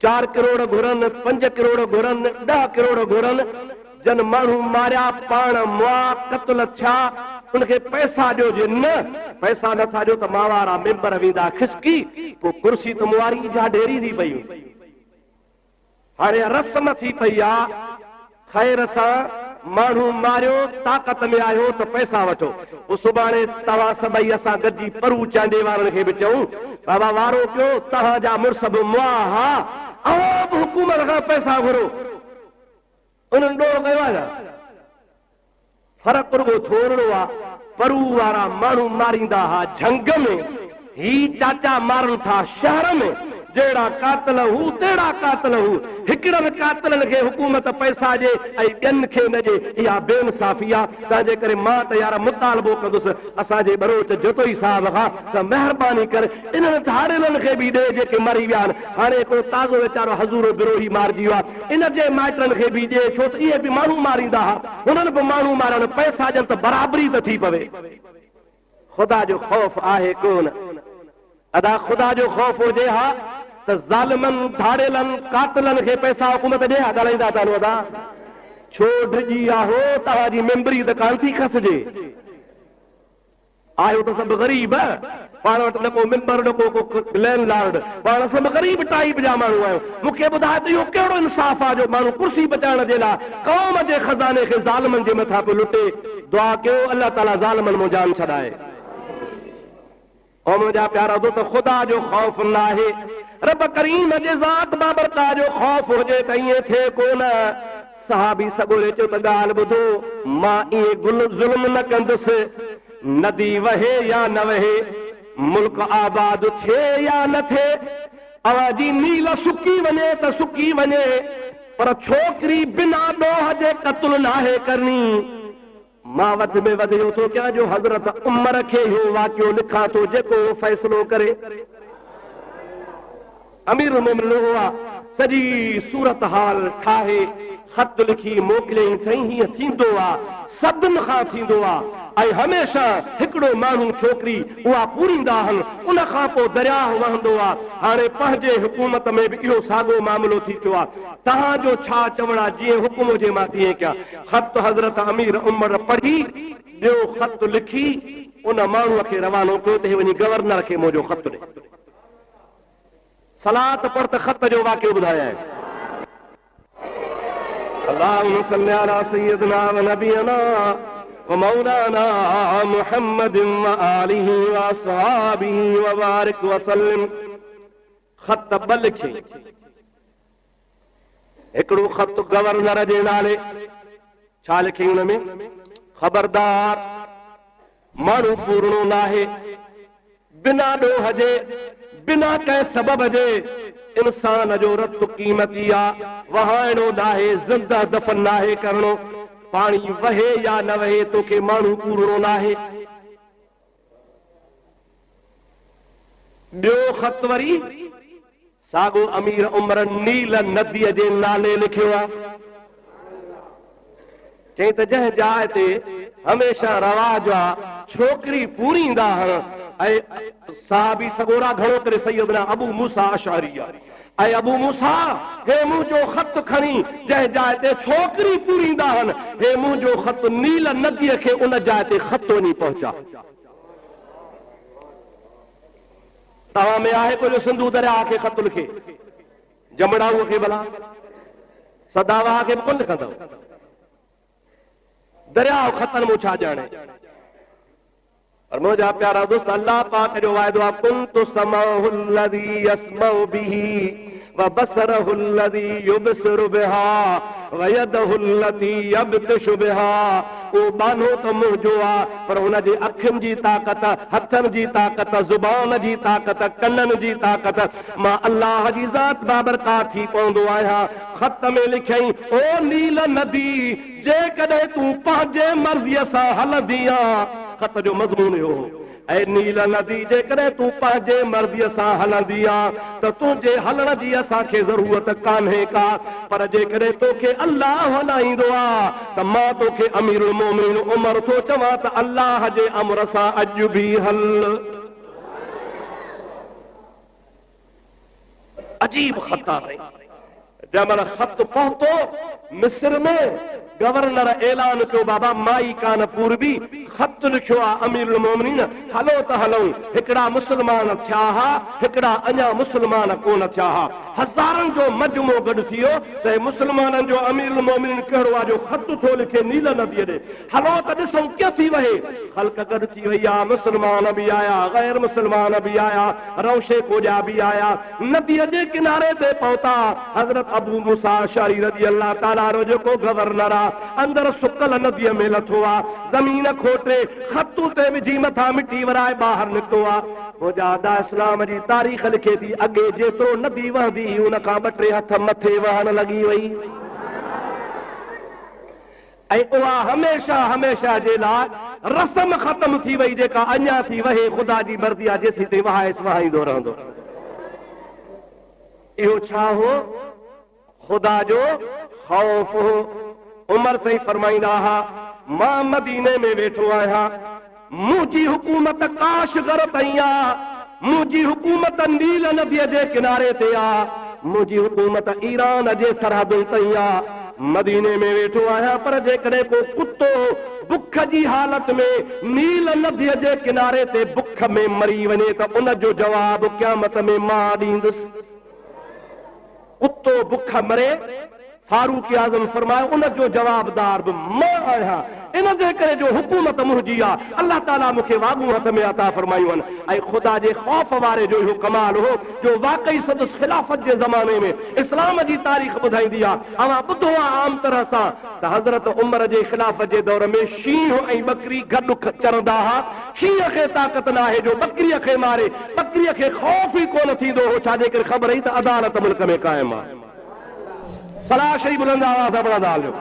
4 करोड़ घुरनि 5 करोड़ घुरनि 10 करोड़ घुरनि जन माण्हू मारिया पाण मुआ क़त्ल थिया उनखे पैसा ॾियो जे न पैसा नथा ॾियो त मां वारा मेंबर वेंदा खिसकी पोइ कुर्सी त मुआरी जा ढेरी थी पयूं। हाणे रस्म थी पई आहे ख़ैर सां माण्हू मारियो ताक़त में आयो त पैसा वठो। पोइ सुभाणे तव्हां सभई असां गॾिजी परू चांडे वारनि खे बि चऊं बाबा वारो कयो तव्हांजा मुड़ुस बि मुआ हा ऐं बि हुकूमत खां पैसा घुरो। उन्हनि ॾोह कयो आहे न फ़र्क़ु रुगो थोरो आहे। परू वारा माण्हू मारींदा हुआ झंग में ही चाचा मारनि था शहर में जहिड़ा कातल हू तहिड़ा कातल हू। हिकिड़नि कातलनि खे हुकूमत पैसा ॾे ऐं ॿियनि खे न ॾे इहा बेइंसाफ़ी आहे। तंहिंजे करे मां त यार मुतालबो कंदुसि असांजे बरोच जतोई साहब खां त महिरबानी करे इन्हनि धाड़ियलनि खे बि ॾे जेके मरी विया आहिनि। हाणे हिकिड़ो ताज़ो वीचारो हज़ूरो बिरोही मारिजी वियो आहे इन जे माइटनि खे बि ॾे छो त इहे बि माण्हू मारींदा हुआ हुननि बि माण्हू मारनि पैसा ॾियनि त बराबरी त थी पवे। ख़ुदा जो ख़ौफ़ आहे कोन अदा ख़ुदा जो ख़ौफ़ हुजे हा त ज़ालिमनि धाड़ियलनि कातलनि खे पैसा हुकूमत ॾे हा ॻाल्हाईंदा था अदा छो ड्रिजी आहो तव्हांजी मेंबरी त कान थी खसिजे। आहियो त सभु ग़रीब पाण वटि न को मेंबर न को लैंडलॉर्ड पाण सभु ग़रीब टाइप जा माण्हू आहियो। मूंखे ॿुधाए त इहो कहिड़ो इंसाफ़ आहे जो माण्हू कुर्सी बचाइण जे लाइ क़ौम जे खज़ाने खे ज़ालिमनि जे मथां पियो लुटे। दुआ कयो अल्लाह ताला ज़ालिमनि मां जान छॾाए। ऐं मुंहिंजा प्यारा दोस्त ख़ुदा जो ख़ौफ़ न आहे रब करीम जे ज़ात बाबरका जो ख़ौफ़ हुजे त ईअं थिए कोन। सहाबी सॻोरे चयो त ॻाल्हि ॿुधो मां ईअं ज़ुल्म न कंदुसि नदी वहे या न वहे मुल्क आबाद थिए या न थिए अवाजी नील सुकी वञे त सुकी वञे पर छोकिरी बिना ॾोह जे क़त्ल नाहे करणी। मां वधि में वधि इहो थो कयां जो हज़रत उमर खे इहो वाक़ियो लिखां थो जेको फ़ैसिलो करे। अमीर मोमिन हुआ सॼी सूरत हाल ठाहे ख़त लिखी मोकिलियईं साईं हीअं थींदो आहे सदन खां थींदो आहे ऐं हमेशह हिकिड़ो माण्हू छोकिरी उहा पूरींदा आहिनि उन खां पोइ दरियाह वहंदो आहे। हाणे पंहिंजे हुकूमत में बि इहो साॻियो मामिलो थी पियो आहे। तव्हांजो छा चवण आहे जीअं हुकुम हुजे मां तीअं कयां। ख़त हज़रत अमीर उमर पढ़ी ॿियो ख़त लिखी उन माण्हूअ खे रवानो कयो त वञी गवर्नर खे मुंहिंजो ख़त ॾे। सलात पढ़ त ख़त जो वाक़ियो ॿुधाया आहे। अल्लाहुम्मा सल्ली अला सय्यिदना व नबियना व मौलाना मुहम्मद व आलिहि व अस्हाबिहि व बारिक व सल्लिम। ख़त ॿ लिखी हिकिड़ो ख़त गवर्नर जे नाले छा लिखी हुन में ख़बरदार माण्हू पूरणो नाहे बिना ॾोह जे बिना कंहिं सबब जे इंसान जो रत क़ीमती आहे वहाइणो नाहे ज़िंदा दफ़न नाहे करणो पाणी वहे या न वहे तोखे माण्हू पूरणो नाहे। ॿियो ख़त वरी साॻो अमीर उमर नील नदीअ जे नाले लिखियो आहे। चई त जंहिं जाइ ते हमेशह रवाज आहे छोकिरी पूरींदा आहिनि ऐं साहबी सगोरा घणो करे सैयदना अबू मूसा अशअरी ऐं अबू मूसा हे मुंहिंजो ख़त खणी जंहिं जाइ ते छोकिरी पूरींदा आहिनि हे मुंहिंजो ख़त नील नदीअ खे उन जाइ ते ख़त वञी पहुचा। तव्हां में आहे कोई सिंधू दरिया खे ख़त लिखे जमड़ाऊअ खे भला सदावा खे कोन लिखंदव दरिया ख़तनि मूं छा ॼाणे। और मुझा प्यारा दोस्त अल्लाह पाक जो वायदो आहे कुन्तु समअहु अल्लज़ी यसमउ बिही व बसरहु अल्लज़ी युबसिरु बिहा व यदहु अल्लती यबतिशु बिहा। ओ बानो त मुंहिंजो आहे पर हुन जी अखियुनि जी ताक़त हथनि जी ताक़त ज़ुबान जी ताक़त कननि जी ताक़त मां अल्लाह जी ज़ात बाबरकार थी पवंदो आहियां। ख़त में लिखियईं ओ नील नदी जेकॾहिं तूं पंहिंजे मर्ज़ीअ सां हलंदी आहीं ख़त जो मज़मून इहो ऐ नील नदी जे करे तू पंहिंजे मर्ज़ीअ सां हलंदी आ त तुंहिंजे हलण जी असांखे ज़रूरत कान्हे का, पर जेकॾहिं तोखे अल्लाह हलाईंदो आ त मां तोखे अमीरुल मोमिनीन उमर थो चवां त अल्लाह जे अमर सां अॼु बि हल। अजीब ख़त आहे। जंहिं महिल ख़त पहुतो मिस्र में गवर्नर ऐलान कयो बाबा माई कानपुर बि ख़त लिखियो आहे अमीरुल मोमिनीन हलो त हलूं। हिकिड़ा मुस्लमान थिया हा, हिकिड़ा अञा मुस्लमान कोन थिया हा। हज़ारनि जो मजमो गॾु थी वियो त मुस्लमाननि जो अमीरुल मोमिनीन कहिड़ो आहे जो ख़त थो लिखे नील नदीअ ॾे, हलो त ॾिसूं कीअं थी वहे। ख़ल्क गॾु थी वई आहे, मुस्लमान बि आया, गैर मुस्लमान बि आया, रौशे कोजा बि आया, नदीअ जे किनारे ते पहुता। हज़रत अबू मूसा अशअरी रज़ी अल्लाह ताला जो जेको गवर्नर आहे अंदर सुकल नदीअ में लथो आहे, ज़मीन खोटे ख़तू ते विझी मथां मिटी वराए ॿाहिरि निकितो आहे। मुजाहिदा इस्लाम जी तारीख़ लिखे थी अॻे जेतिरो नदी वहंदी उन खां 2-3 हथ मथे वहण लॻी वई, ऐं उहा हमेशा हमेशा जे लाइ रस्म ख़त्म थी वई जेका अञा थी वहे ख़ुदा जी मर्ज़ी आहे जेसीं ताईं वहाएसि वहाईंदो रहंदो। इहो छा हो? ख़ुदा जो ख़ौफ़ हो। उमर सही फरमाईंदा हुआ मां मदीने में वेठो आहियां, मुंहिंजी हुकूमत काशगर ताईं आहे, मुंहिंजी हुकूमत नील नदीअ जे किनारे ते आहे, मुंहिंजी हुकूमत ईरान जे सरहदुनि ताईं आहे। मदीने में वेठो आहियां, पर जेकॾहिं को कुतो बुख जी हालत में नील नदीअ जे किनारे ते बुख में मरी वञे त उन जो जवाब क़यामत में मां ॾींदुसि। कुतो बुख मरे, फारूक आज़म फरमायो उन जो जवाबदार बि मां आहियां। इन जे करे जो हुकूमत मुंहिंजी आहे, अल्लाह ताला मूंखे वाॻू हथ में अता फरमायूं आहिनि। ऐं ख़ुदा जे ख़ौफ़ वारे जो इहो कमाल हो जो वाक़ई सदुस ख़िलाफ़त जे ज़माने में इस्लाम जी तारीख़ ॿुधाईंदी आहे। अवां ॿुधो आहे आम तरह सां त हज़रत उमर जे ख़िलाफ़त जे दौर में शींहं ऐं बकरी गॾु चरंदा हुआ। शींहं खे ताक़त न आहे जो बकरीअ खे मारे, बकरीअ खे ख़ौफ़ ई कोन थींदो हो, छाजे करे ख़बर हुई त अदालत मुल्क में क़ाइमु आहे। सलाह शरीफ़ बुलंद आवाज़ सां पढ़ंदा हलियो।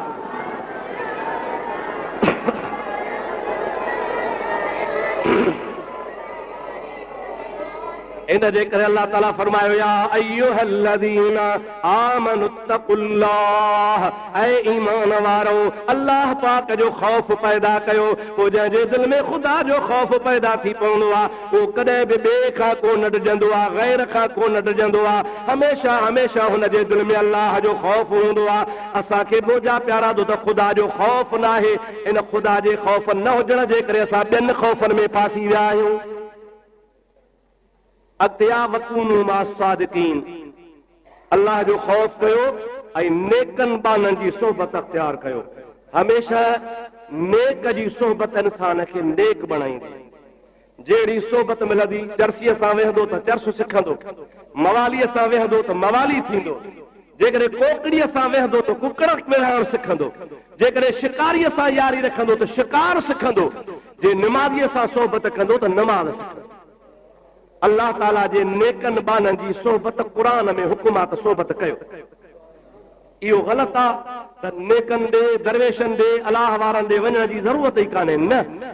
इन जे करे अल्लाह ताला फरमायो या अय्युहल्लज़ीन आमनुत्तकुल्लाह, ऐ ईमान वारो अल्लाह पाक जो ख़ौफ़ पैदा कयो। पोइ जंहिंजे दिलि में ख़ुदा जो ख़ौफ़ पैदा थी पवंदो आहे उहो कॾहिं बि ॿिए खां कोन डिॼंदो आहे, गैर खां कोन डिॼंदो आहे। हमेशा हमेशा हुन जे दिलि में अल्लाह जो ख़ौफ़ हूंदो आहे। असांखे बोझा प्यारा दो त ख़ुदा जो ख़ौफ़ न आहे। इन ख़ुदा जे ख़ौफ़ न हुजण जे करे असां ॿियनि ख़ौफ़नि में फासी विया आहियूं। अतिया वकूनू मा सादिकीन, अल्लाह जो ख़ौफ़ कयो ऐं नेकनि बाननि जी सोहबत अख़्तियार कयो। हमेशा नेक जी सोहबत इंसान खे नेक बणाईंदी। जहिड़ी सोहबत मिलंदी, चरसीअ सां वेहंदो त चरस सिखंदो, मवालीअ सां वेहंदो त मवाली थींदो, जेकॾहिं कोकड़ीअ सां वेहंदो त कुकड़ विढ़ाइण सिखंदो, जेकॾहिं शिकारीअ सां यारी रखंदो त शिकार सिखंदो, जे निमाज़ीअ सां सोहबत कंदो त नमाज़ सिखंदो। अल्लाह ताला जे नेकनि बाननि जी सोहबत क़ुरान में हुकुम आहे त सोहबत कयो। इहो ग़लति आहे त नेकनि ॾे, दरवेशनि ॾे, अलाह वारनि ॾे वञण जी ज़रूरत ई कान्हे। न,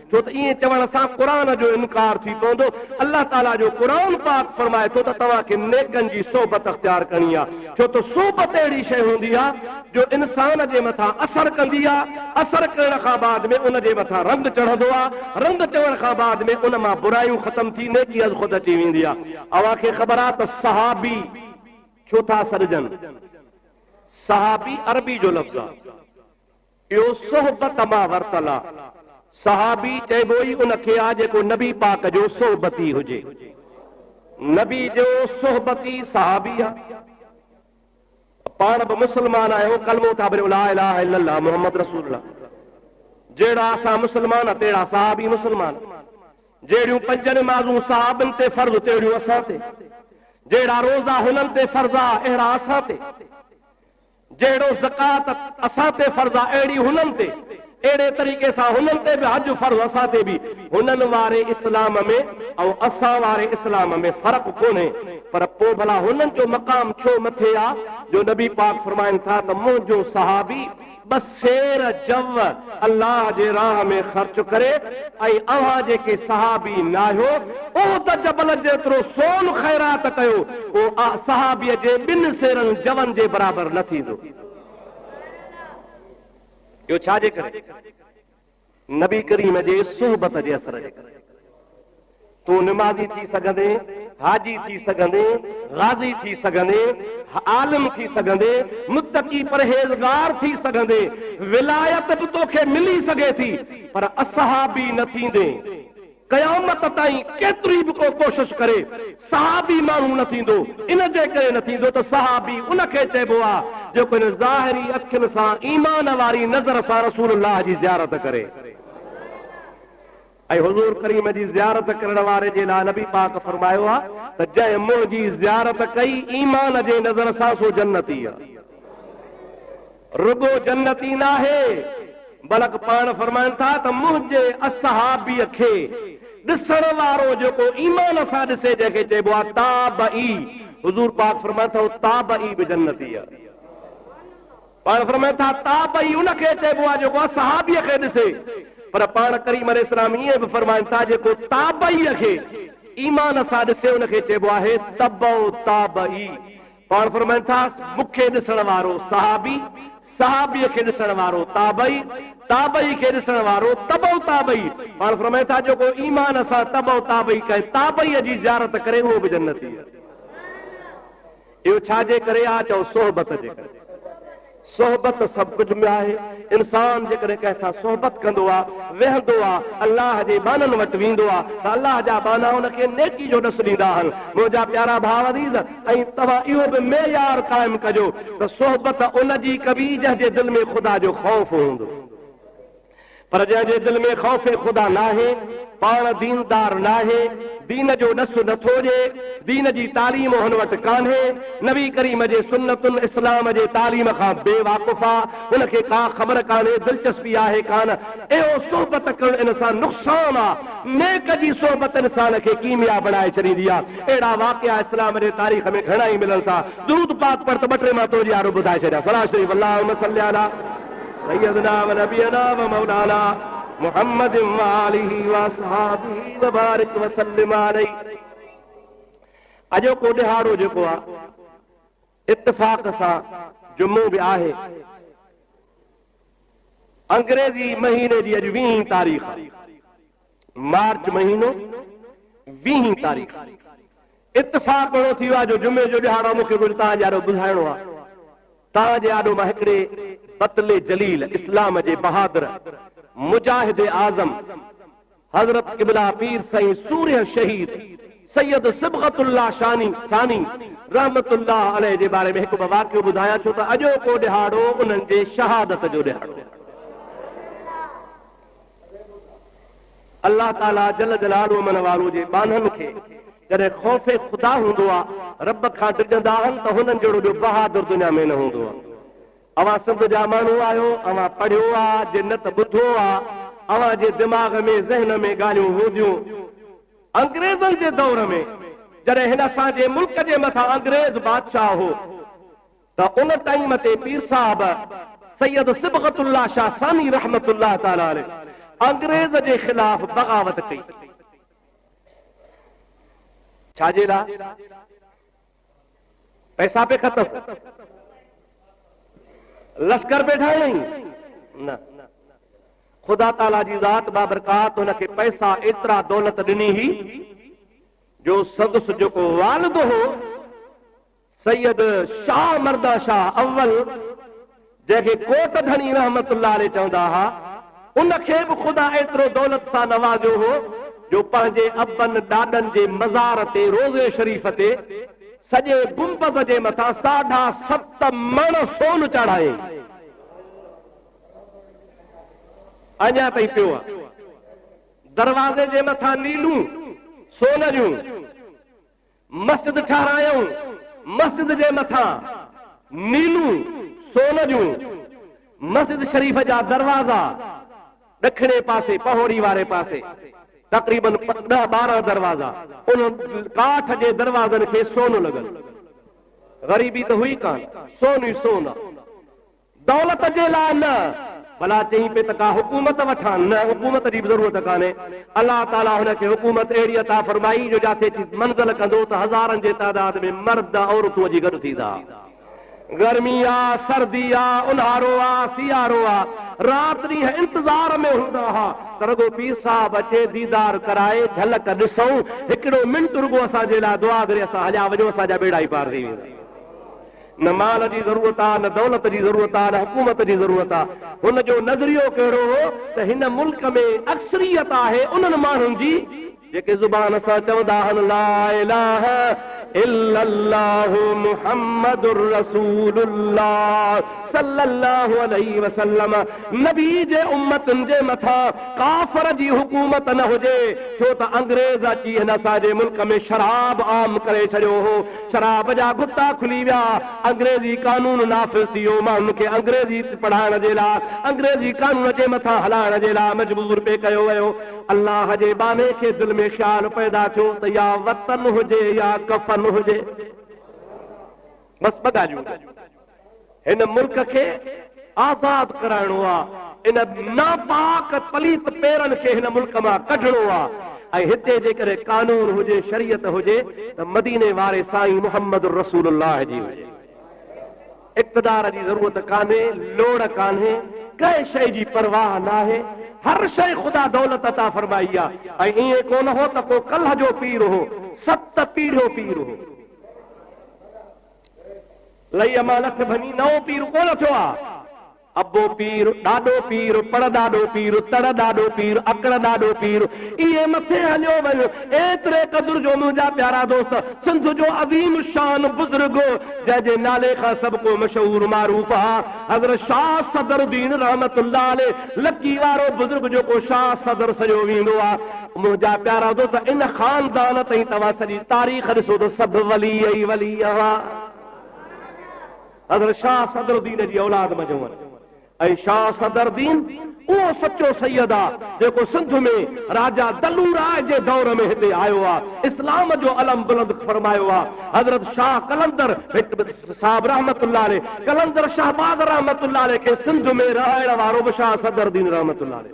छो त ईअं चवण सां क़ुरान जो इनकार थी पवंदो। अल्लाह ताला जो क़ुरान पाक फरमाए थो त तव्हांखे नेकनि जी सोहबत अख़्तियार करणी आहे। छो त सोहबत अहिड़ी शइ हूंदी आहे जो इंसान जे मथां असर कंदी आहे। असर करण खां बाद में उन जे मथां रंग चढ़ंदो आहे। रंग चढ़ण खां बाद में उन मां बुरायूं ख़तम थी नेकी अज़ ख़ुदि अची वेंदी आहे। अव्हांखे ख़बर आहे त सहाबी छो था सॾजनि? सहाबी अरबी जो लफ़्ज़ आहे, इहो सोहबत मां वरितल आहे। सहाबी चइबो ई उनखे आहे जेको नबी पाक जो सोहबती हुजे। नबी जो सोहबती सहाबी आहे। पाण बि मुस्लमान आहियूं, कलमो था भरियो ला इलाहा इल्लल्लाह मुहम्मद रसूलुल्लाह। जहिड़ा असां मुस्लमान तहिड़ा सहाबी मुस्लमान। जहिड़ियूं 5 नमाज़ूं सहाबनि ते फर्ज़ तहिड़ियूं असां ते। जहिड़ा रोज़ा हुननि ते फर्ज़ आहे अहिड़ा असां ते। जहिड़ो ज़कात असां ते फर्ज़ आहे अहिड़ी हुननि ते। अहिड़े तरीक़े सां हुननि ते बि हज फर्ज़ असां ते बि। हुननि वारे इस्लाम में ऐं असां वारे इस्लाम में फ़र्क़ु कोन्हे। पर पोइ भला हुननि जो मक़ाम छो मथे आहे जो नबी पाक फरमाइनि था त मुंहिंजो सहाबी बस शेर जव अल्लाह जे राह में खर्च करे ऐं अव्हां जेके सहाबी नाहियो उहद जबल जेतिरो सोन ख़ैरात कयो उहो सहाबीअ जे ॿिनि शेरनि जवन जे बराबरि न थींदो। इहो छाजे करे? नबी करीम जे सोहबत जे असर जे करे। तूं निमाज़ी थी सघंदे, हाजी थी सघंदे, गाज़ी थी सघंदे, आलिम थी सघंदे, मुत्तकी परहेज़गार थी सघंदे, विलायत बि तोखे मिली सघे थी, पर असहाबी न थींदे क़यामत ताईं केतिरी बि को कोशिश करे सहाबी माण्हू न थींदो। इन जे करे न थींदो त सहाबी उनखे चइबो आहे जेको इन ज़ाहिरी अखियुनि सां ईमान वारी नज़र सां रसूलुल्लाह जी ज़ियारत करे। ऐं हुज़ूर करीम जी ज़ियारत करण वारे जे लाइ नबी पाक फरमायो आहे त जंहिं मुंहिंजी ज़ियारत कई ईमान जे नज़र सां सो जन्नती आहे। रुगो जन्नती न आहे बल्कि पाण फरमाइनि था त मुंहिंजे असहाबीअ खे ॾिसण वारो जेको ईमान सां ॾिसे जंहिंखे चइबो आहे ताबई। हुज़ूर पाक फरमाइनि था ताबई बि जन्नती आहे। पाण फरमाइनि था ताबई उनखे चइबो आहे जेको असहाबीअ खे ॾिसे, पर पाण करीम अलैहिस्सलाम ईअं बि फरमाइनि था जेको ताबईअ खे ईमान सां ॾिसे उनखे चइबो आहे तबौ ताबई। पाण फरमाइनि था मूंखे ॾिसण वारो सहाबी, सहाबीअ खे ॾिसण वारो ताबई, ताबई खे ॾिसण वारो तबौ ताबई। पाण फरमाइनि था जेको ईमान सां तबौ ताबई करे ताबईअ जी ज़ियारत करे उहो बि जन्नती आहे। इहो छाजे करे आहे? चओ सोहबत जे करे। सोहबत सभु कुझु में आहे। इंसान जेकॾहिं कंहिंसां सोहबत कंदो आहे, वेहंदो आहे, अल्लाह जे बाननि वटि वेंदो आहे त अल्लाह जा बाना हुनखे नेकी जो ॾस ॾींदा आहिनि। मुंहिंजा प्यारा भाउ अज़ीज़, ऐं तव्हां इहो बि मेयार क़ाइमु कजो त सोहबत उन जी कबी जंहिंजे दिलि में ख़ुदा जो ख़ौफ़ हूंदो। पर जंहिंजे दिलि में ख़ौफ़ ख़ुदा नाहे, पाण दीनदार नाहे, दीन जो ॾस नथो ॾे, दीन जी तालीम हुन वटि कान्हे, नबी करीम जे सुन्नतुल इस्लाम जे तालीम खां बेवाक़ुफ़ आहे, हुनखे का ख़बर कान्हे, दिलचस्पी आहे कान, अहिड़ो सोहबत करणु इंसान नुक़सान आहे। नेक जी सोहबत इंसान खे कीमिया बणाए छॾींदी आहे। अहिड़ा वाक़िया इस्लाम जे तारीख़ में घणा ई मिलनि था। दुरूद पाक पढ़ त ॿ टे मां तो यारो ॿुधाए छॾिया। सलाह शरीफ़ अल्लाहुम्मा सल्ली अला सय्यदना व नबियना व मौलाना मुहम्मद व आलिहि व असहाबिहि व बारिक व सल्लिम अलैहि। अॼोको ॾिहाड़ो जेको आहे इत्तिफ़ाक़ सां जुमो बि आहे। अंग्रेज़ी महीने जी अॼु 20 तारीख़, मार्च महीनो 20 तारीख़। इत्तिफ़ाक़ अहिड़ो थी वियो आहे जो जुमे जो ॾिहाड़ो मूंखे कुझु तव्हांजे ॾाढो ॿुधाइणो आहे। तव्हांजे ॾाढो मां हिकिड़े बतले जलील इस्लाम जे बहादुर मुजाहिद आज़म हज़रत क़िबला पीर साईं सूर्य शहीद सैयद सिबगतुल्लाह शानी सानी रहमतुल्लाह अलैह जे बारे में हिकु ॿ वाक़ियो ॿुधायां, छो त अॼोको ॾिहाड़ो उन्हनि जे शहादत जो ॾिहाड़ो। अल्लाह ताला जल जलालु मन वारो जे बाननि खे जॾहिं ख़ौफ़ ख़ुदा हूंदो आहे, रब खां डिॼंदा आहिनि त हुननि जहिड़ो जो बहादुर दुनिया में न हूंदो आहे। अवां सिंध जा माण्हू आहियो, अवां पढ़ियो आहे, जिन्नत ॿुधो आहे, अवां जे दिमाग़ में ज़हन में ॻाल्हियूं हूंदियूं। अंग्रेज़नि जे दौर में जॾहिं हिन असांजे मुल्क जे मथां अंग्रेज़ बादशाह हो त उन टाइम ते पीर साहब सैयद सिबगतुल्लाह शाह सानी रहमतुल्लाह ताला अलैह अंग्रेज़ जे ख़िलाफ़ बग़ावत कई। छाजे लाइ? पैसा पे खतसि, लश्कर पे ठाहियईं न, ख़ुदा ताला जी ज़ात बाबरकात हुनखे पैसा एतिरा दौलत ॾिनी हुई जो सदुस जेको वालिद हो सैयद शाह मर्दा शाह अव्वल जंहिंखे कोट धनी रहमतुल्लाह अलैह चवंदा हुआ, उनखे बि ख़ुदा एतिरो दौलत सां नवाज़ियो हो जो पंहिंजे अबनि ॾाॾनि जे मज़ार ते रोज़े शरीफ़ ते सॼे गुंबद जे मथां 7.5 मण सोन चढ़ाए अञा ताईं पियो आहे। दरवाज़े जे मथां नीलूं सोन जूं, मस्जिद ठारायूं, मस्जिद जे मथां नीलूं सोन जूं, मस्जिद शरीफ़ जा दरवाज़ा ॾखिणे पासे पहोड़ी वारे पासे तक़रीबन 10-12 दरवाज़ा, उन काठ जे दरवाज़नि खे सोन लॻल। ग़रीबी त हुई कान, सोन ई सोन। दौलत जे लाइ न, भला चई पे त का हुकूमत वठां न, हुकूमत जी ज़रूरत कान्हे। अलाह ताला हुनखे हुकूमत अहिड़ी अता फरमाई जो जाते मंज़िल कंदो त हज़ारनि जे तादाद में मर्द औरतूं अची गॾु थींदा। गर्मी आ, सर्दी आ, उन्हारो आ, सियारो आ, रात ॾींहुं इंतज़ार में हूंदा हुआ त रुगो पीर साहब अचे, दीदार कराए, झलक ॾिसूं, हिकिड़ो मिंट रुगो असांजे लाइ दुआ करे असां हलिया वञूं, असांजा बेड़ा ई पार थी वेंदा। न माल जी ज़रूरत आहे, न दौलत जी ज़रूरत आहे, न हुकूमत जी ज़रूरत आहे। हुनजो नज़रियो कहिड़ो हो त हिन मुल्क में अक्सरियत आहे उन्हनि माण्हुनि जी जेके ज़ुबान सां चवंदा आहिनि ला इलाहा इल्लल्लाहु मुहम्मदुर रसूलुल्लाह सल्लल्लाहु अलैहि वसल्लम। नबी जे उम्मतनि जे मथां काफ़र जी हुकूमत न हुजे, छो त अंग्रेज़ अची हिन असांजे मुल्क में शराब आम करे छॾियो हो, शराब जा गुत्ता खुली विया, अंग्रेज़ी कानून नाफ़िज़ थी वियो, माण्हुनि खे अंग्रेज़ी पढ़ाइण जे लाइ, अंग्रेज़ी कानून जे मथां हलाइण जे लाइ मजबूर पे कयो वियो। अल्लाह जे बाने खे दिलि में ख़्याल पैदा थियो त या वतन हुजे या कफन हुजे, बस ॿ ॻाल्हियूं। हिन मुल्क खे आज़ाद कराइणो आहे, इन नापाक पलीत पेरनि खे हिन मुल्क मां कढणो आहे, ऐं हिते जेकॾहिं कानून हुजे, शरीयत हुजे त मदीने वारे साईं मुहम्मद रसूलुल्लाह जी हुजे। इक़्तिदार जी ज़रूरत कान्हे, लोड़ कान्हे, कंहिं शइ जी परवाह नाहे, हर शइ ख़ुदा दौलत अता फरमाई आहे। ऐं ईअं कोन हो त को कल्ह जो पीर हो, 7 पीढ़ियो पीर हो। लईअ मां लठ भञी नओं पीर कोन थियो आहे। अबो पीर, ॾाॾो पीर, पर ॾाॾो पीर, तड़ ॾाॾो पीर, अकड़ ॾाॾो पीर, इहे मथे हलियो वञो। एतिरे क़दुर जो मुंहिंजा प्यारा दोस्त, सिंध जो अज़ीम शान बुज़ुर्ग जंहिंजे नाले खां सभु को मशहूर मारूफ़ आहे, हज़रत शाह सदरुद्दीन रहमतुल्लाह अलैह, लकी वारो बुज़ुर्ग जेको शाह सदर सॼो वेंदो आहे। मुंहिंजा प्यारा दोस्त, इन ख़ानदान ताईं तव्हां सॼी तारीख़ ॾिसो त सभु वली ई वली हुआ। हज़रत शाह सदरुद्दीन जी औलाद मजो ऐं शाह सदरुद्दीन उहो सचो सैयद आहे जेको सिंध में राजा दलू राय जे दौर में हिते आयो आहे, इस्लाम जो अलम बुलंद फरमायो आहे। हज़रत शाह कलंदर साहब रहमतुल्लाह अलैह, कलंदर शहबाज रहमतुल्लाह अलैह खे सिंध में रहण वारो बि शाह सदरुद्दीन रहमतुल्लाह अलैह,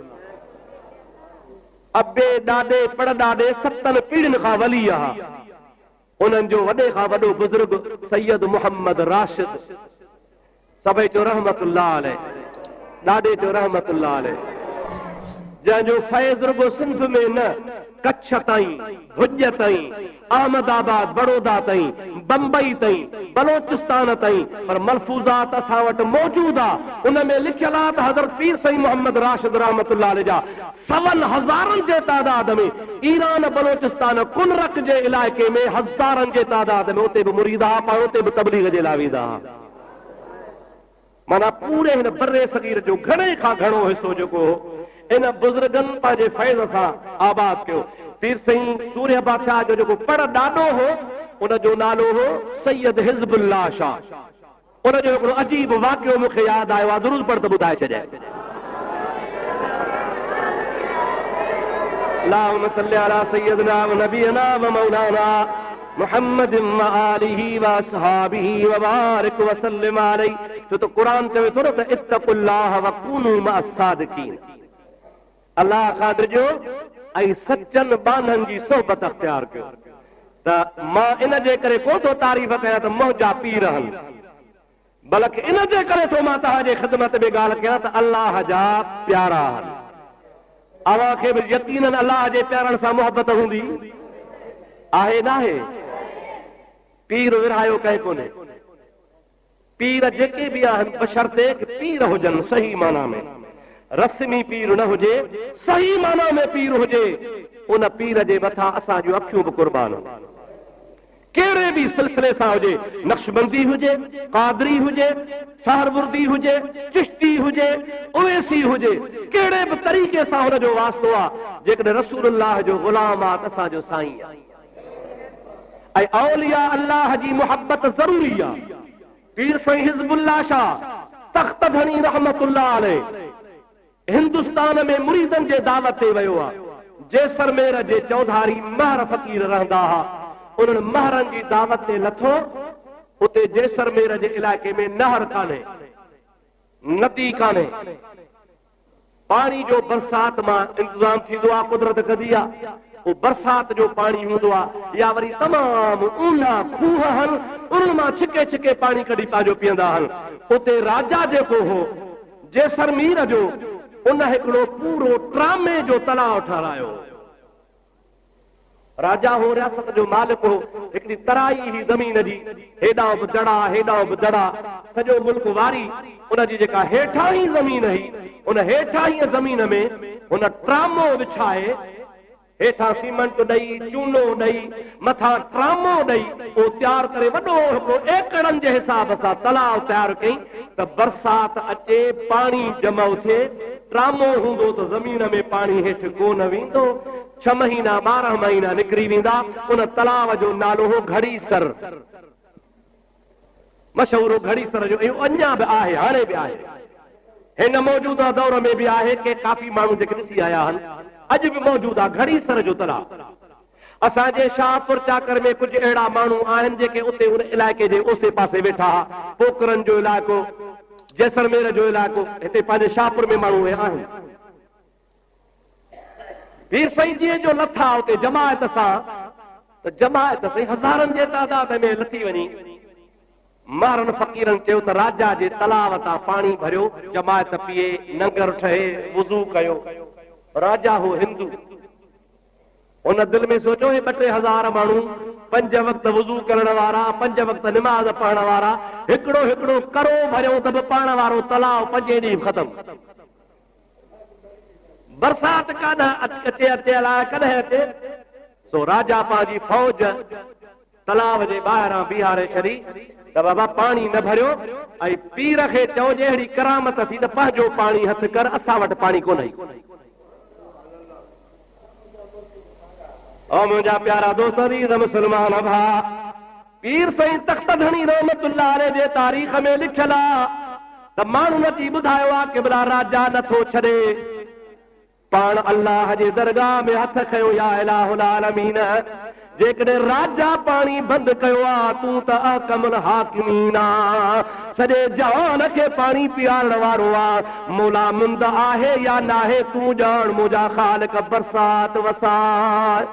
अबे ॾाॾे पड़ ॾाॾे 7 पीढ़ियुनि खां वली आहे। उन्हनि जो वॾे खां वॾो बुज़ुर्ग सैयद मुहम्मद राशिद, सभई जो रहमतुल्लाह अलैह, ॾाॾे जो रहमतुल्लाह अलैह, जंहिंजो फैज़ रुगो सिंध में न, कच्छ ताईं, भुज ताईं, अहमदाबाद बड़ौदा ताईं, बंबई ताईं, बलोचिस्तान ताईं, पर मलफूज़ात असां वटि मौजूद आहे। उन में लिखियल आहे त हज़रत पीर साईं मोहम्मद राशिद रहमतुल्लाह अलैह जा 7,000 जे तादाद में ईरान बलोचिस्तान कुनरक जे इलाइक़े में 1000 जे तादाद में उते बि मुरीद आहे, पर उते बि तबलीग जे लाइ वेंदा हुआ। माना पूरे हिन बर्रे सगीर जो घणे खां घणो हिसो जेको इन बुज़ुर्गनि पंहिंजे फैज़ सां आबाद कयो। पीर साईं सूर्य बादशाह जो जेको पर ॾाॾो हो, उनजो नालो हो सैयद हिज़्बुल्लाह शाह। उनजो हिकिड़ो अजीब वाक़ियो मूंखे यादि आयो आहे, ज़रूर पर त ॿुधाए छॾियां। अल्लाहुम्मा सल्ली अला सय्यदिना व नबीना व मौलाना मुहम्मद व आलिहि व असहाबिहि व बारिक व सल्लिम अलैहि। तो कुरान चवे थो न त इत्तक़ुल्लाह व कूनू मअस सादिकीन, अल्लाह खां ॾिजो ऐं सचनि बाननि जी सोबत अख़्तियार कयो। त मां इन जे करे कोन थो तारीफ़ कयां त मुंहिंजा पीर आहिनि, बल्कि इन जे करे थो मां तव्हांजे ख़िदमत में ॻाल्हि कयां त अल्लाह जा प्यारा आहिनि। अव्हां खे बि यकीनन अल्लाह जे प्यारनि सां मोहबत हूंदी आहे नाहे? पीर विरहायो कंहिं कोन्हे। पीर जेके बि आहिनि बशर्ते पीर हुजनि सही माना में, रस्मी पीर न हुजे, सही माना में पीर हुजे, उन पीर जे मथां असां जूं अखियूं बि कुर्बान आहिनि। कहिड़े बि सिलसिले सां हुजे, नक्शबंदी हुजे, कादरी हुजे, सहरवुर्दी हुजे, चिश्ती हुजे, उवैसी हुजे, कहिड़े बि तरीक़े सां हुनजो वास्तो आहे। जेकॾहिं रसूलुल्लाह जो गुलाम आहे त असांजो साईं आहे। ऐं औलिया अल्लाह जी मुहबत ज़रूरी आहे। पीर साईं हिज़्बुल्लाह शाह तख्त धणी रहमतुल्लाह अलैह हिंदुस्तान में मुरीदनि जे दावत ते वियो आहे। जैसलमेर जे चौधारी महर फ़कीर रहंदा हुआ, उन्हनि महरनि जी दावत ते लथो। उते जैसलमेर जे इलाइक़े में नहर कान्हे, नदी काने पानी जो बरसात मां इंतजाम थींदो आहे कुदरत कदी आहे वो बरसात जो पानी हूंदो आहे या वरी तमामु ऊना खूह आहिनि उन्हनि मां छिके छिके पानी कढी पंहिंजो पीअंदा आहिनि उते राजा जेको हो जैसलमेर जो उन हिकिड़ो पूरो ट्रामे जो तलाउ ठारायो राजा हो रियासत जो मालिक हो हिकिड़ी तराई ही ज़मीन जी हेॾां बि दड़ा सॼो मुल्क वारी उन जी जेका हेठां ई ज़मीन हुई उन हेठां ई ज़मीन में हुन ट्रामो विछाए हेठां सीमेंट ॾेई चूनो ॾेई मथां ट्रामो ॾेई उहो तयारु करे वॾो हिकिड़ो एकड़नि जे हिसाब सां तलाउ तयारु कई त बरसात अचे पाणी जमा थिए ट्रामो हूंदो त ज़मीन में पाणी हेठि कोन वेंदो 6 महीना 12 महीना निकिरी वेंदा उन तलाव जो नालो हो घड़ीसर मशहूर घड़ीसर जो इहो अञा बि आहे हाणे बि आहे हिन मौजूदा दौर में बि आहे के काफ़ी माण्हू जेके ॾिसी आया आहिनि अॼु बि मौजूद आहे घड़ीसर जो तलाउ असांजे शाहपुर चाकर में कुझु अहिड़ा माण्हू आहिनि जेके उते उन इलाइक़े जे ओसे पासे वेठा पोखरनि जो इलाइक़ो जैसलमेर जो इलाइक़ो हिते पंहिंजे शाहपुर में माण्हू आहिनि पीर साईं जीअं जो लथा उते जमायत सां त जमायत साईं हज़ारनि जे तादाद में लथी वञी मारनि फ़क़ीरनि चयो त राजा जे तलाव तां पाणी भरियो जमायत पीए नंगर ठहे वुज़ू कयो राजा हो हिंदू उन दिल में सोचो हे 2-3 हज़ार माण्हू 5 वक्त वुज़ू करण वारा 5 वक्त निमाज़ पढ़ण वारा हिकिड़ो करो भरियो त बि पाण वारो तलाव 5 ॾींहं ख़तम बरसात कान अचे अलाए कॾहिं अचे सो राजा पंहिंजी फौज तलाव जे ॿाहिरां बीहारे छॾी त बाबा पाणी न भरियो ऐं पीर खे चओ जे अहिड़ी करामत थी त पंहिंजो पाणी हथ कर असां वटि पाणी कोन्हे ओ मुंहिंजा प्यारा दोस्त मुस्लमान भाउ पीर साईं तख्त धणी रहमतुल्लाह अलैह जे तारीख़ में लिखियल आहे त माण्हू नथी ॿुधायो आहे कि भला राजा नथो छॾे पाण अल्लाह जे दरगाह में हथ खयो या इलाहुल आलमीन जेकॾहिं राजा पाणी बंदि कयो आहे तूं त अहकमुल हाकिमीन सॼे जहान खे पाणी पीआरण वारो आहे मौला मुंद आहे या नाहे तूं ॼाण मुंहिंजा ख़ालिक बरसात वसाए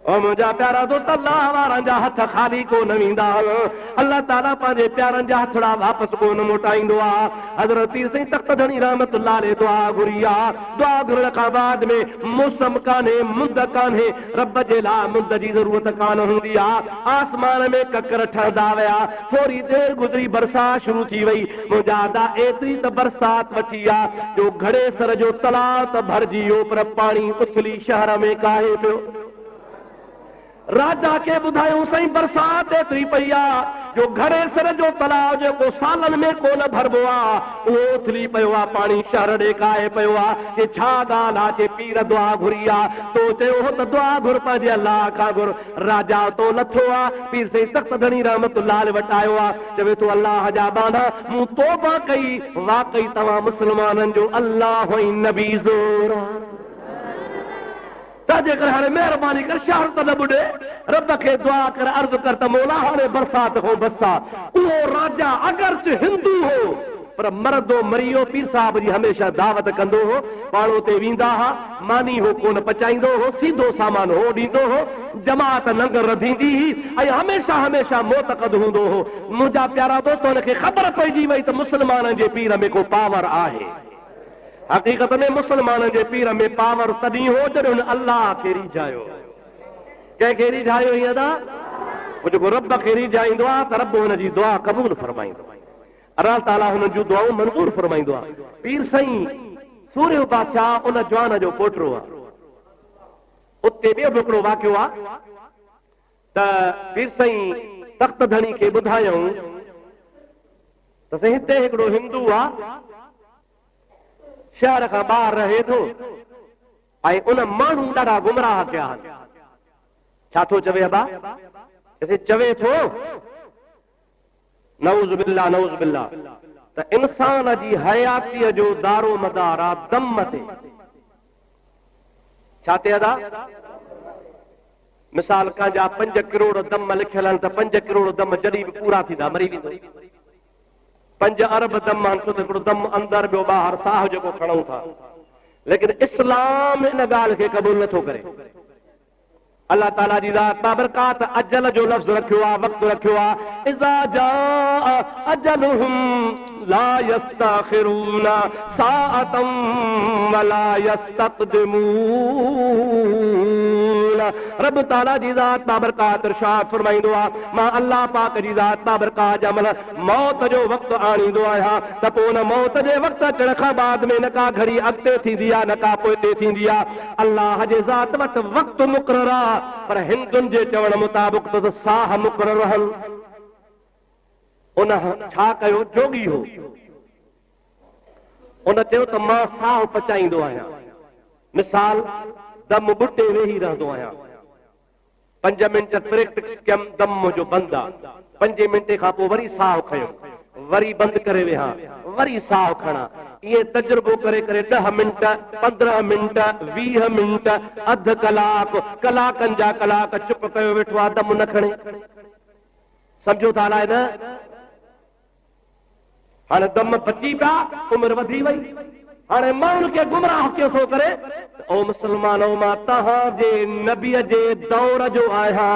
ओ मुंहिंजा प्यारा दोस्त अल्लाह वारनि जा हथ ख़ाली कोन वेंदा अल्लाह ताला पंहिंजे प्यारनि जा हथड़ा वापसि कोन मोटाईंदो आहे हज़रत पीर साईं तख्त धणी रहमतुल्लाह अलैह दुआ घुरी आहे दुआ घुरण खां बाद में मौसम कान्हे मुंद कान्हे रब जे लाइ मुंद जी ज़रूरत कान हूंदी आहे आसमान में ककर ठहंदा विया थोरी देरि गुज़री बरसात शुरू थी वई मुंहिंजा दा एतिरी त बरसात वठी आहे जो घड़ेसर जो तलाउ त भरिजी वियो पर पाणी उथली शहर में काहे पियो राजा के ॿुधायूं साईं बरसात एतिरी पई आहे जो घड़ेसर जो तलाउ जेको सालनि में कोन भरबो आहे उहो उथली पियो आहे पाणी शहर ॾे काहे पियो आहे कि छा ॻाल्हि आहे कि पीर दुआ घुरी आहे तो चयो हो त दुआ घुर पंहिंजे अल्लाह खां घुर राजा तो लथो आहे पीर साईं तख्त धणी रहमतुल्लाह अलैह वटि आयो आहे चवे तो अल्लाह जा बाना मूं तौबा कई वाकई तव्हां मुस्लमाननि जो अल्लाह ई नबी ज़ोर जेकर हाणे महिरबानी कर शहर त न ॿुॾे रब खे दुआ कर अर्ज़ कर त मौला हाणे बरसात हो बसा उहो राजा अगरचे हिंदू हो पर मरदो मरियो पीर साहब जी हमेशह दावत कंदो हो पाण उते वेंदा हुआ मानी हो कोन पचाईंदो हो सीधो सामान हो ॾींदो हो जमात लंगर रधींदी हुई ऐं हमेशह मोतक़द हूंदो हो मुंहिंजा प्यारा दोस्त हुनखे ख़बर पइजी वई त मुस्लमाननि जे पीर में को पावर आहे हक़ीक़त में मुसलमान जे पीर में पावर तॾहिं हो जॾहिं हुन अल्लाह खे रिझायो कंहिंखे रिझायो ईअं त जेको रब खे रिझाईंदो आहे त रब हुन जी दुआ क़बूल फरमाईंदो अल्लाह ताला हुन जूं दुआऊं मंज़ूर फरमाईंदो आहे पीर साईं सूर्य बादशाह उन जवान जो पोटो आहे उते ॿियो हिकिड़ो वाक़ियो आहे त पीर साईं तख्त धणी खे ॿुधायूं त साईं हिते हिकिड़ो हिंदू आहे शहर खां ॿाहिरि रहे थो ऐं उन माण्हू ॾाढा गुमराह कया आहिनि छा थो चवे अबा चवे थो नऊज़ बिल्लाह त इंसान जी हयातीअ जो दारो मदार आहे दम ते छा ते अदा मिसाल कंहिंजा 5 करोड़ दम लिखियल आहिनि त 5 करोड़ दम जॾहिं बि पूरा थींदा मरी वेंदो 5 अरब दम आहिनि छो त दम अंदर ॿियो ॿाहिरि साह जेको खणूं था लेकिन इस्लाम इन ॻाल्हि खे क़बूल नथो करे अल्लाह ताला जी ज़ात बाबरकात अजल जो लफ़्ज़ रखियो आहे वक़्तु रखियो आहे इज़ा जाअ अजलुहुम ला यस्तखिरून साअतम वला यस्तक़दिमून रब ताला जी ज़ात बाबरकात इरशाद फरमाईंदो आहे मां अल्लाह पाक जी ज़ात बाबरकात जमल मौत जो वक़्तु आणींदो आहियां त पोइ उन मौत जे वक़्तु अचण खां बाद में न का घड़ी अॻिते थींदी आहे न का पोइते थींदी आहे अल्लाह जे ज़ात वटि वक़्तु मुक़ररु आहे पर हिंदुनि जे चवण मुताबिक़ त साह मुक़ररु रहनि उन छा कयो जोगी हो उन चयो त मां साह पचाईंदो आहियां मिसाल दम बुटे वेही रहंदो आहियां 5 मिंट प्रैक्टिस कयमि दम मुंहिंजो बंदि आहे 5 मिंटे खां पोइ वरी साह खयो वरी बंदि करे वेहा वरी साह खणा ये तजुर्बो करे करे 10 मिंट 15 मिंट 20 मिंट अध कलाक कलाकनि जा कलाक चुप कयो वेठो आहे दम न खणे सम्झो था अलाए न हाणे दम बची पिया उमिरि वधी वई हाणे माण्हुनि खे गुमराह कयो थो करे ओ मुस्लमानो मां तव्हांजे नबीअ जे दौर जो आहियां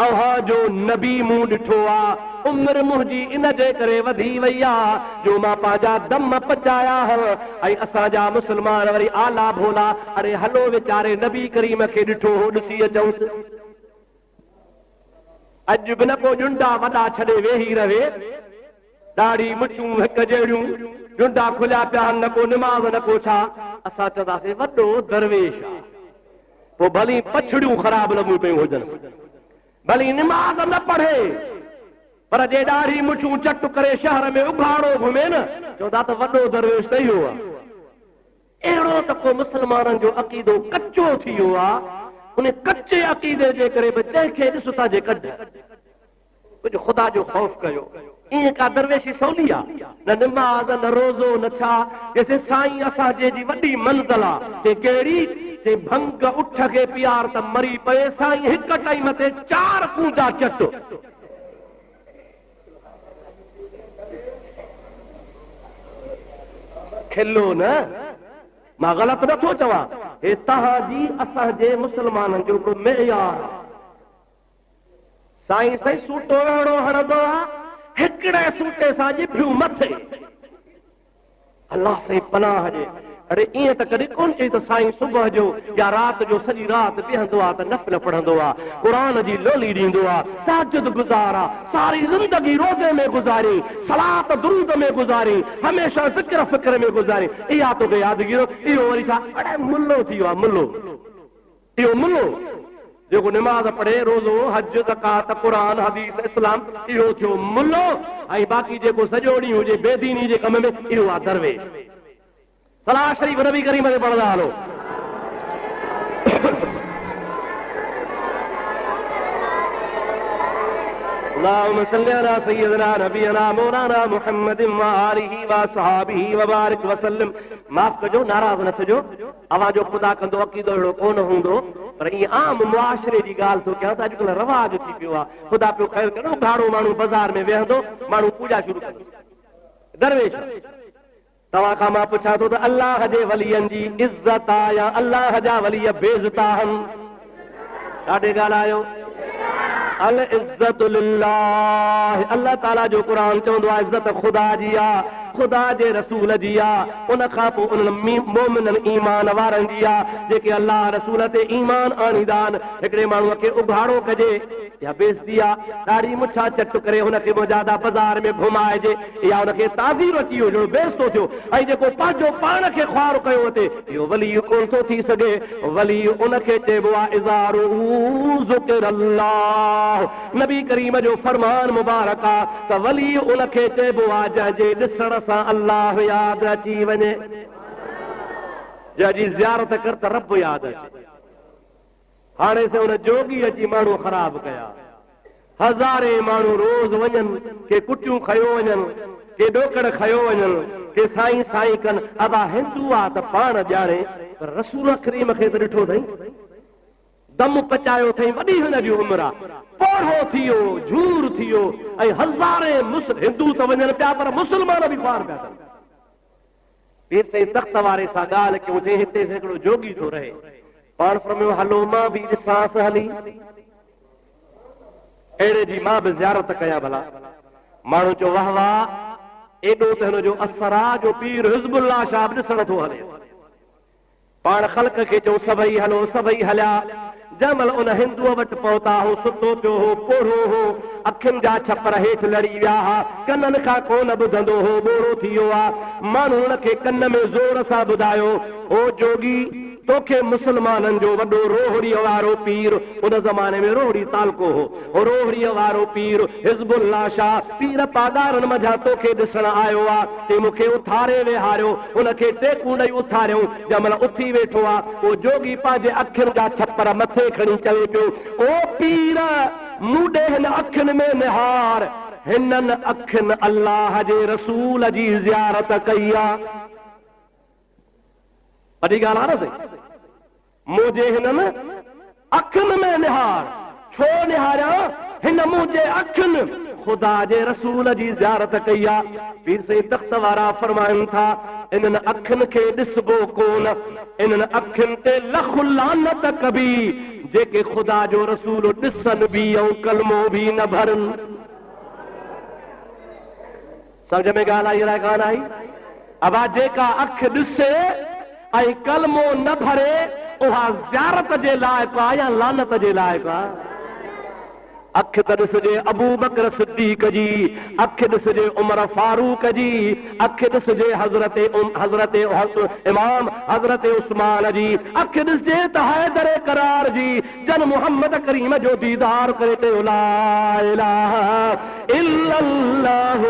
अव्हां जो नबी मूं ॾिठो आहे उमिरि मुंहिंजी इन जे करे वधी वई आहे जो मां पंहिंजा दम पचाया ऐं असांजा मुस्लमान वरी आला भोला अरे हलो वीचारे नबी करीम खे ॾिठो हो ॾिसी अचऊंसि अॼु बि न को ॼुंडा वॾा छॾे वेही रहे ॾाढ़ी मुछूं हिकु जहिड़ियूं ॼुंडा खुलिया पिया न को निमाज़ न को छा असां चवंदासीं वॾो दरवेश आहे पोइ भली पछड़ियूं ख़राब लॻियूं पियूं हुजनि भली निमाज़ न पढ़े पर जे ॾाढ़ी मुछूं चट करे शहर में उघाड़ो घुमे न चवंदा त वॾो दरवेश त इहो आहे अहिड़ो त को मुस्लमाननि जो अक़ीदो कचो थी वियो आहे उन कचे अक़ीदे जे करे बि जंहिंखे ॾिसो था जे कढ कुझु ख़ुदा जो ख़ौफ़ कयो ईअं का दरवेशी सवली आहे न निमाज़ न रोज़ो न छा जैसे साईं असांजे जी वॾी मंज़िल आहे कहिड़ी ते भंग उठ खे प्यार त मरी पए साईं हिकु टाइम ते 4 कूंजा चट खिलो न मां ग़लति नथो चवां हे तव्हांजी असांजे मुस्लमाननि जो को मेयार साईं साईं सूटो अहिड़ो हणंदो आहे हिकिड़े सूटे सां जिभियूं मथे अल्लाह साईं पनाह ॾे अरे ईअं त कॾहिं कोन चई त साईं सुबुह जो या राति जो सॼी राति बीहंदो आहे त नफ़िल पढ़ंदो आहे क़ुरान जी लोली ॾींदो आहे तहज्जुद गुज़ार आहे सारी ज़िंदगी रोज़े में गुज़ारी सलात दुरूद में गुज़ारी हमेशह ज़िक्र फ़िक्र में गुज़ारी इहा तोखे यादगिरो इहो वरी छा अड़े मुल्लो थी वियो आहे मुल्लो इहो मुल्लो जेको निमाज़ पढ़े रोज़ो हज ज़कात क़ुरान हदीस इस्लाम इहो थियो मुल्लो ऐं बाक़ी जेको सॼो ॾींहुं हुजे बेदीनी जे कम में इहो आहे दरवेश सलाह शरीफ़ नबी करीम ते पढ़ंदा हलो اللهم صل على سيدنا نبينا مولانا محمد وآله وصحابه وبارك وسلم माफ़ कजो नाराज़ न थिजो अवां जो ख़ुदा कंदो अक़ीदो अहिड़ो कोन हूंदो पर ईअं आम मुआशिरे जी ॻाल्हि थो कयां त अॼुकल्ह रवाज थी पियो आहे ख़ुदा पियो ख़ैर करे उघाड़ो माण्हू बाज़ार में वेहंदो माण्हू पूॼा शुरू कंदो दरवेश तव्हां खां मां पुछां थो त अल्लाह जे वलियनि जी इज़त आहे या अल्लाह जा वली बेइज़त आहिनि ॾाढे ॻाल्हायो अल इज़्ज़तु लिल्लाह अल्लाह ताला जो क़ुरान चवंदो आहे इज़त ख़ुदा जी आहे ख़ुदा जे रसूल जी आहे उन खां पोइ उन्हनि मोमिननि ईमान वारनि जी आहे जेके अल्लाह रसूल ते ईमान आणींदा आहिनि हिकिड़े माण्हूअ खे उघाड़ो कजे या बेइज़ती आहे ॾाढी मुछा चट करे हुनखे मौजादा बाज़ार में घुमाइजे या हुनखे ताज़ीर अची वियो जो बेइज़तो थियो ऐं जेको पंहिंजो पाण खे ख़्वार कयो अथे इहो वली कोन थो थी सघे वली उनखे चइबो आहे इज़ारु ज़िक्रुल्लाह नबी करीम जो फरमान मुबारक आहे त वली उनखे चइबो आहे जंहिंजे ॾिसण सां अल्लाह यादि अची वञे जंहिंजी ज़ियारत कर त रब यादि अचे हाणे से हुन जोगी अची माण्हू ख़राब कया हज़ारे माण्हू रोज़ वञनि के कुटियूं खयो वञनि के ॾोकड़ खयो वञनि के साईं साईं कनि अबा हिंदू आहे त पाण ॼाणे पर रसूल करीम खे त ॾिठो अथई दम पचायो अथई वॾी हिन जी उमिरि आहे पोढ़ो थियो झूर थियो ऐं हज़ारे हिंदू त वञनि पिया पर मुस्लमान बि ख्वार पिया कनि पीर साईं तख़्त वारे सां ॻाल्हि कयूं चई हिते हिकिड़ो जोगी थो रहे पाण फरमायो हलो मां बि ॾिसांसि हली अहिड़े जी मां बि ज़ियारत कयां भला माण्हू चयो वाह वाह एॾो त हिन जो असर आहे जो पीर हिज़्बुल्लाह शाह बि ॾिसण थो हले पाण ख़ल्क़ खे चयो सभई हलो सभई हलिया जंहिंमहिल उन हिंदूअ वटि पहुता हो सुतो पियो हो पोढ़ो हो अखियुनि जा छपर हेठि लड़ी विया हुआ कननि खां कोन ॿुधंदो हो ॿोड़ो थी वियो आहे माण्हू हुन खे कन में ज़ोर सां ॿुधायो ओ जोगी तोखे मुस्लमाननि जो वॾो रोहड़ीअ वारो पीर उन ज़माने में रोहड़ी तालको हो रोहड़ीअ वारो पीर हिज़्बुल्लाह शाह पीर पादारनि मझां तोखे ॾिसण आयो आहे ते मूंखे उथारे वेहारियो उनखे टेकूं ॾेई उथारियो जंहिंमहिल उथी वेठो आहे उहो जोगी पंहिंजे अखियुनि जा छपर मथे खणी चवे पियो ओ पीर मूं ॾे हिन अखियुनि में निहार हिननि अखियुनि अल्लाह जे रसूल जी ज़ियारत कई आहे वॾी ॻाल्हि आहे न सही मुंहिंजे हिननि अखियुनि में निहार छो निहारियां हिन मुंहिंजे अखियुनि ख़ुदा जे रसूल जी ज़ियारत कई आहे पीर साईं तख़्त वारा फरमाइनि था इन्हनि अखियुनि खे ॾिसबो कोन इन्हनि अखियुनि ते लख लानत कबी जेके ख़ुदा जो रसूल ॾिसनि बि ऐं कलमो बि न भरनि सम्झ में ॻाल्हि आई अलाए कान आई अबा जेका अखि ॾिसे ऐं कलमो न भरे उहा ज़ियारत जे लाइक़ु आहे या लानत जे लाइक़ु आहे अख त ॾिसजे अबू बकर सिद्दीक़ जी अख ॾिसजे उमर फारूक जी अख ॾिसजे हज़रत इमाम हज़रत उस्मान जी अख ॾिसजे त हैदर करार जी जन मुहम्मद करीम जो दीदार करे ते ला इलाहा इल्लल्लाह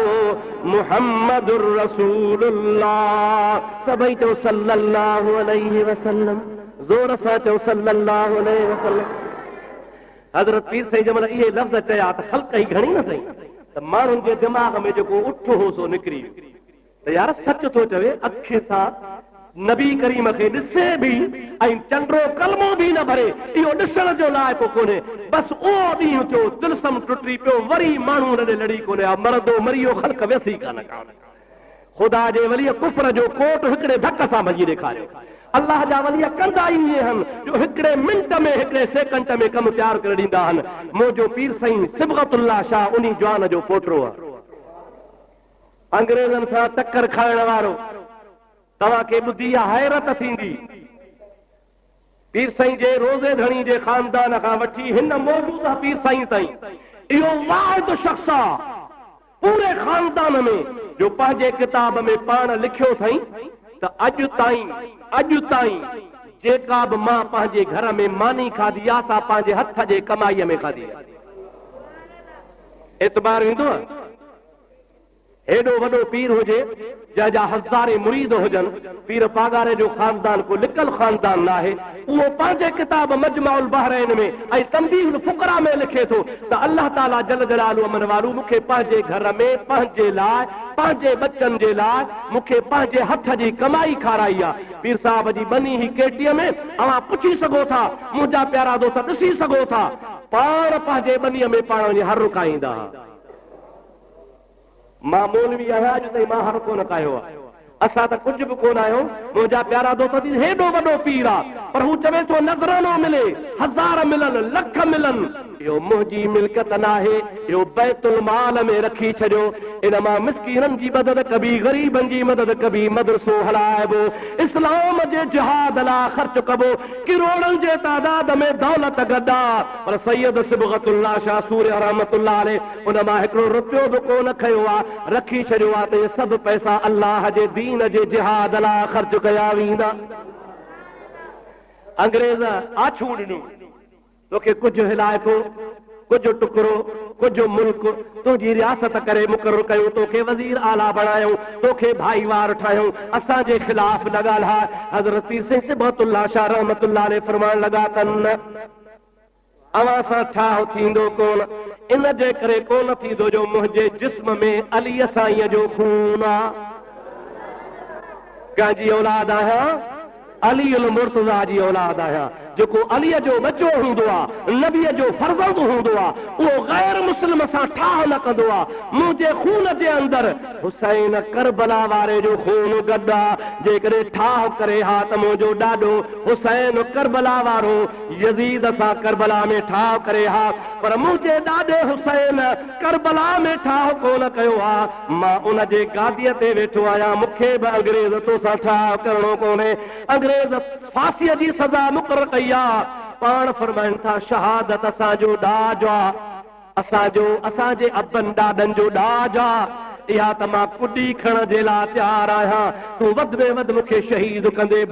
मुहम्मदुर रसूलुल्लाह सभई चओ सल्लल्लाहु अलैहि वसल्लम ज़ोर सां चओ सल्लल्लाहु अलैहि वसल्लम हज़रत पीर साईं जंहिं महिल इहे लफ़्ज़ चया त ख़ल्क़ ई घणी न सही त माण्हुनि जे दिमाग़ में जेको उठ हो सो निकिरी त यार सच थो चवे अखि सां नबी करीम खे ॾिसे बि ऐं चंडो कलमो बि न भरे इहो ॾिसण जो लाइक़ु कोन्हे बसि उहो ॾींहुं थियो दिलसम टुटी पियो वरी माण्हू हुन ॾे लड़ी कोन्हे आहे मरदो मरियो ख़ल्क़ व्यसी कान ख़ुदा जे वलीअ कुफ़र जो कोट हिकिड़े धक सां भॼी ॾेखारियो अल्लाह जा वली कंदा ई इहे आहिनि जो हिकिड़े मिंट में हिकिड़े सेकंड में कमु तयारु करे ॾींदा आहिनि मुंहिंजो पीर साईं सिबगतुल्लाह शाह उन जवान जो पोटो आहे अंग्रेज़नि सां टक्कर खाइण वारो तव्हांखे ॿुधी आहे हैरत थींदी पीर साईं जे रोज़े धणी जे ख़ानदान खां वठी हिन मौजूदा पीर साईं ताईं इहो वाहिद शख़्स आहे पूरे ख़ानदान में जो पंहिंजे किताब में पाण लिखियो अथई त अॼु ताईं जेका बि मां पंहिंजे घर में मानी खाधी आहे सा पंहिंजे हथ जे कमाईअ में खाधी आहे एतबार ईंदो आहे हेॾो वॾो पीर हुजे जंहिंजा हज़ारे मुरीद हुजनि पीर पागारे जो ख़ानदान को लिकल ख़ानदान न आहे उहो पंहिंजे किताब मजमाउल बहरैन में ऐं तंबीहुल फुक़रा में लिखे थो त अल्लाह ताला जल जलालु अमन वालू मूंखे पंहिंजे घर में पंहिंजे लाइ पंहिंजे बच्चनि जे लाइ मूंखे पंहिंजे हथ जी कमाई खाराई आहे पीर साहब जी बनी ही केटीअ में अवां पुछी सघो था मुंहिंजा प्यारा दोस्त ॾिसी सघो था पाण पंहिंजे बनीअ में पाण वञी हर रुकाईंदा मां मौलवी आहियां अॼु ताईं मां हर कोन कयो आहे असां त कुझु बि कोन आहियूं मुंहिंजा प्यारा दोस्त हेॾो वॾो पीर आहे पर हू चवे थो नज़रानो मिले हज़ार मिलनि लख मिलनि इहो मुंहिंजी मिल्कियत न आहे इहो बैतुल माल में रखी छॾियो इन मां मिस्कीननि जी मदद कबी ग़रीबनि जी मदद कबी मदरसो हलाइबो इस्लाम जे जिहाद लाइ ख़र्च कबो किरोड़नि जे तादाद में दौलत गदा पर सैयद सिबगतुल्लाह शाह सूरी रहमतुल्लाह अलैह उन मां हिकिड़ो रुपयो बि कोन खयो आहे रखी छॾियो आहे त इहे सभु पैसा अल्लाह जे दीन जे जिहाद लाइ ख़र्च कया वेंदा अंग्रेज़ आछू ॾिनो तोखे कुझु हिलाइको कुझु टुकड़ो कुझु मुल्क तुंहिंजी रियासत करे मुक़ररु कयो तोखे वज़ीर आला बणायूं तोखे भाईवार ठाहियूं असांजे ख़िलाफ़ न ॻाल्हाए हज़रत पीर साईं सिबगतुल्लाह शाह रहमतुल्लाह अलैह फरमाइण लॻा तन अवां सां ठाह थींदो कोन इन जे करे कोन थींदो जो मुंहिंजे जिस्म में अलीअ साईंअ जो खून आहे कंहिंजी औलाद आहियां अली उल मुर्तज़ा जी औलाद आहियां जेको अलीअ जो बचो हूंदो आहे, नबीअ जो फर्ज़ंद हूंदो आहे, उहो गैर मुस्लिम सां ठाह न कंदो आहे। मुंहिंजे खून जे अंदरि हुसैन करबला वारे जो खून गॾु आहे। जेकॾहिं ठाह करे हा त मुंहिंजो ॾाॾो हुसैन करबला वारो यज़ीद सां करबला में ठाह करे हा, पर मुंहिंजे ॾाॾे हुसैन करबला में ठाह कोन कयो आहे। मां उन जे गादीअ ते वेठो आहियां, मूंखे बि अंग्रेज़ तोसां ठाह करणो कोन्हे। अंग्रेज़ फांसीअ जी सज़ा मुक़ररु कई आहे। पाण फरमाइनि था शहादत असांजो ॾाज आहे, असांजे अबनि ॾाॾनि जो ॾाज आहे। इहा त मां कुॾी खणण जे लाइ तयारु आहियां। तूं वधि में वधि मूंखे शहीद कंदे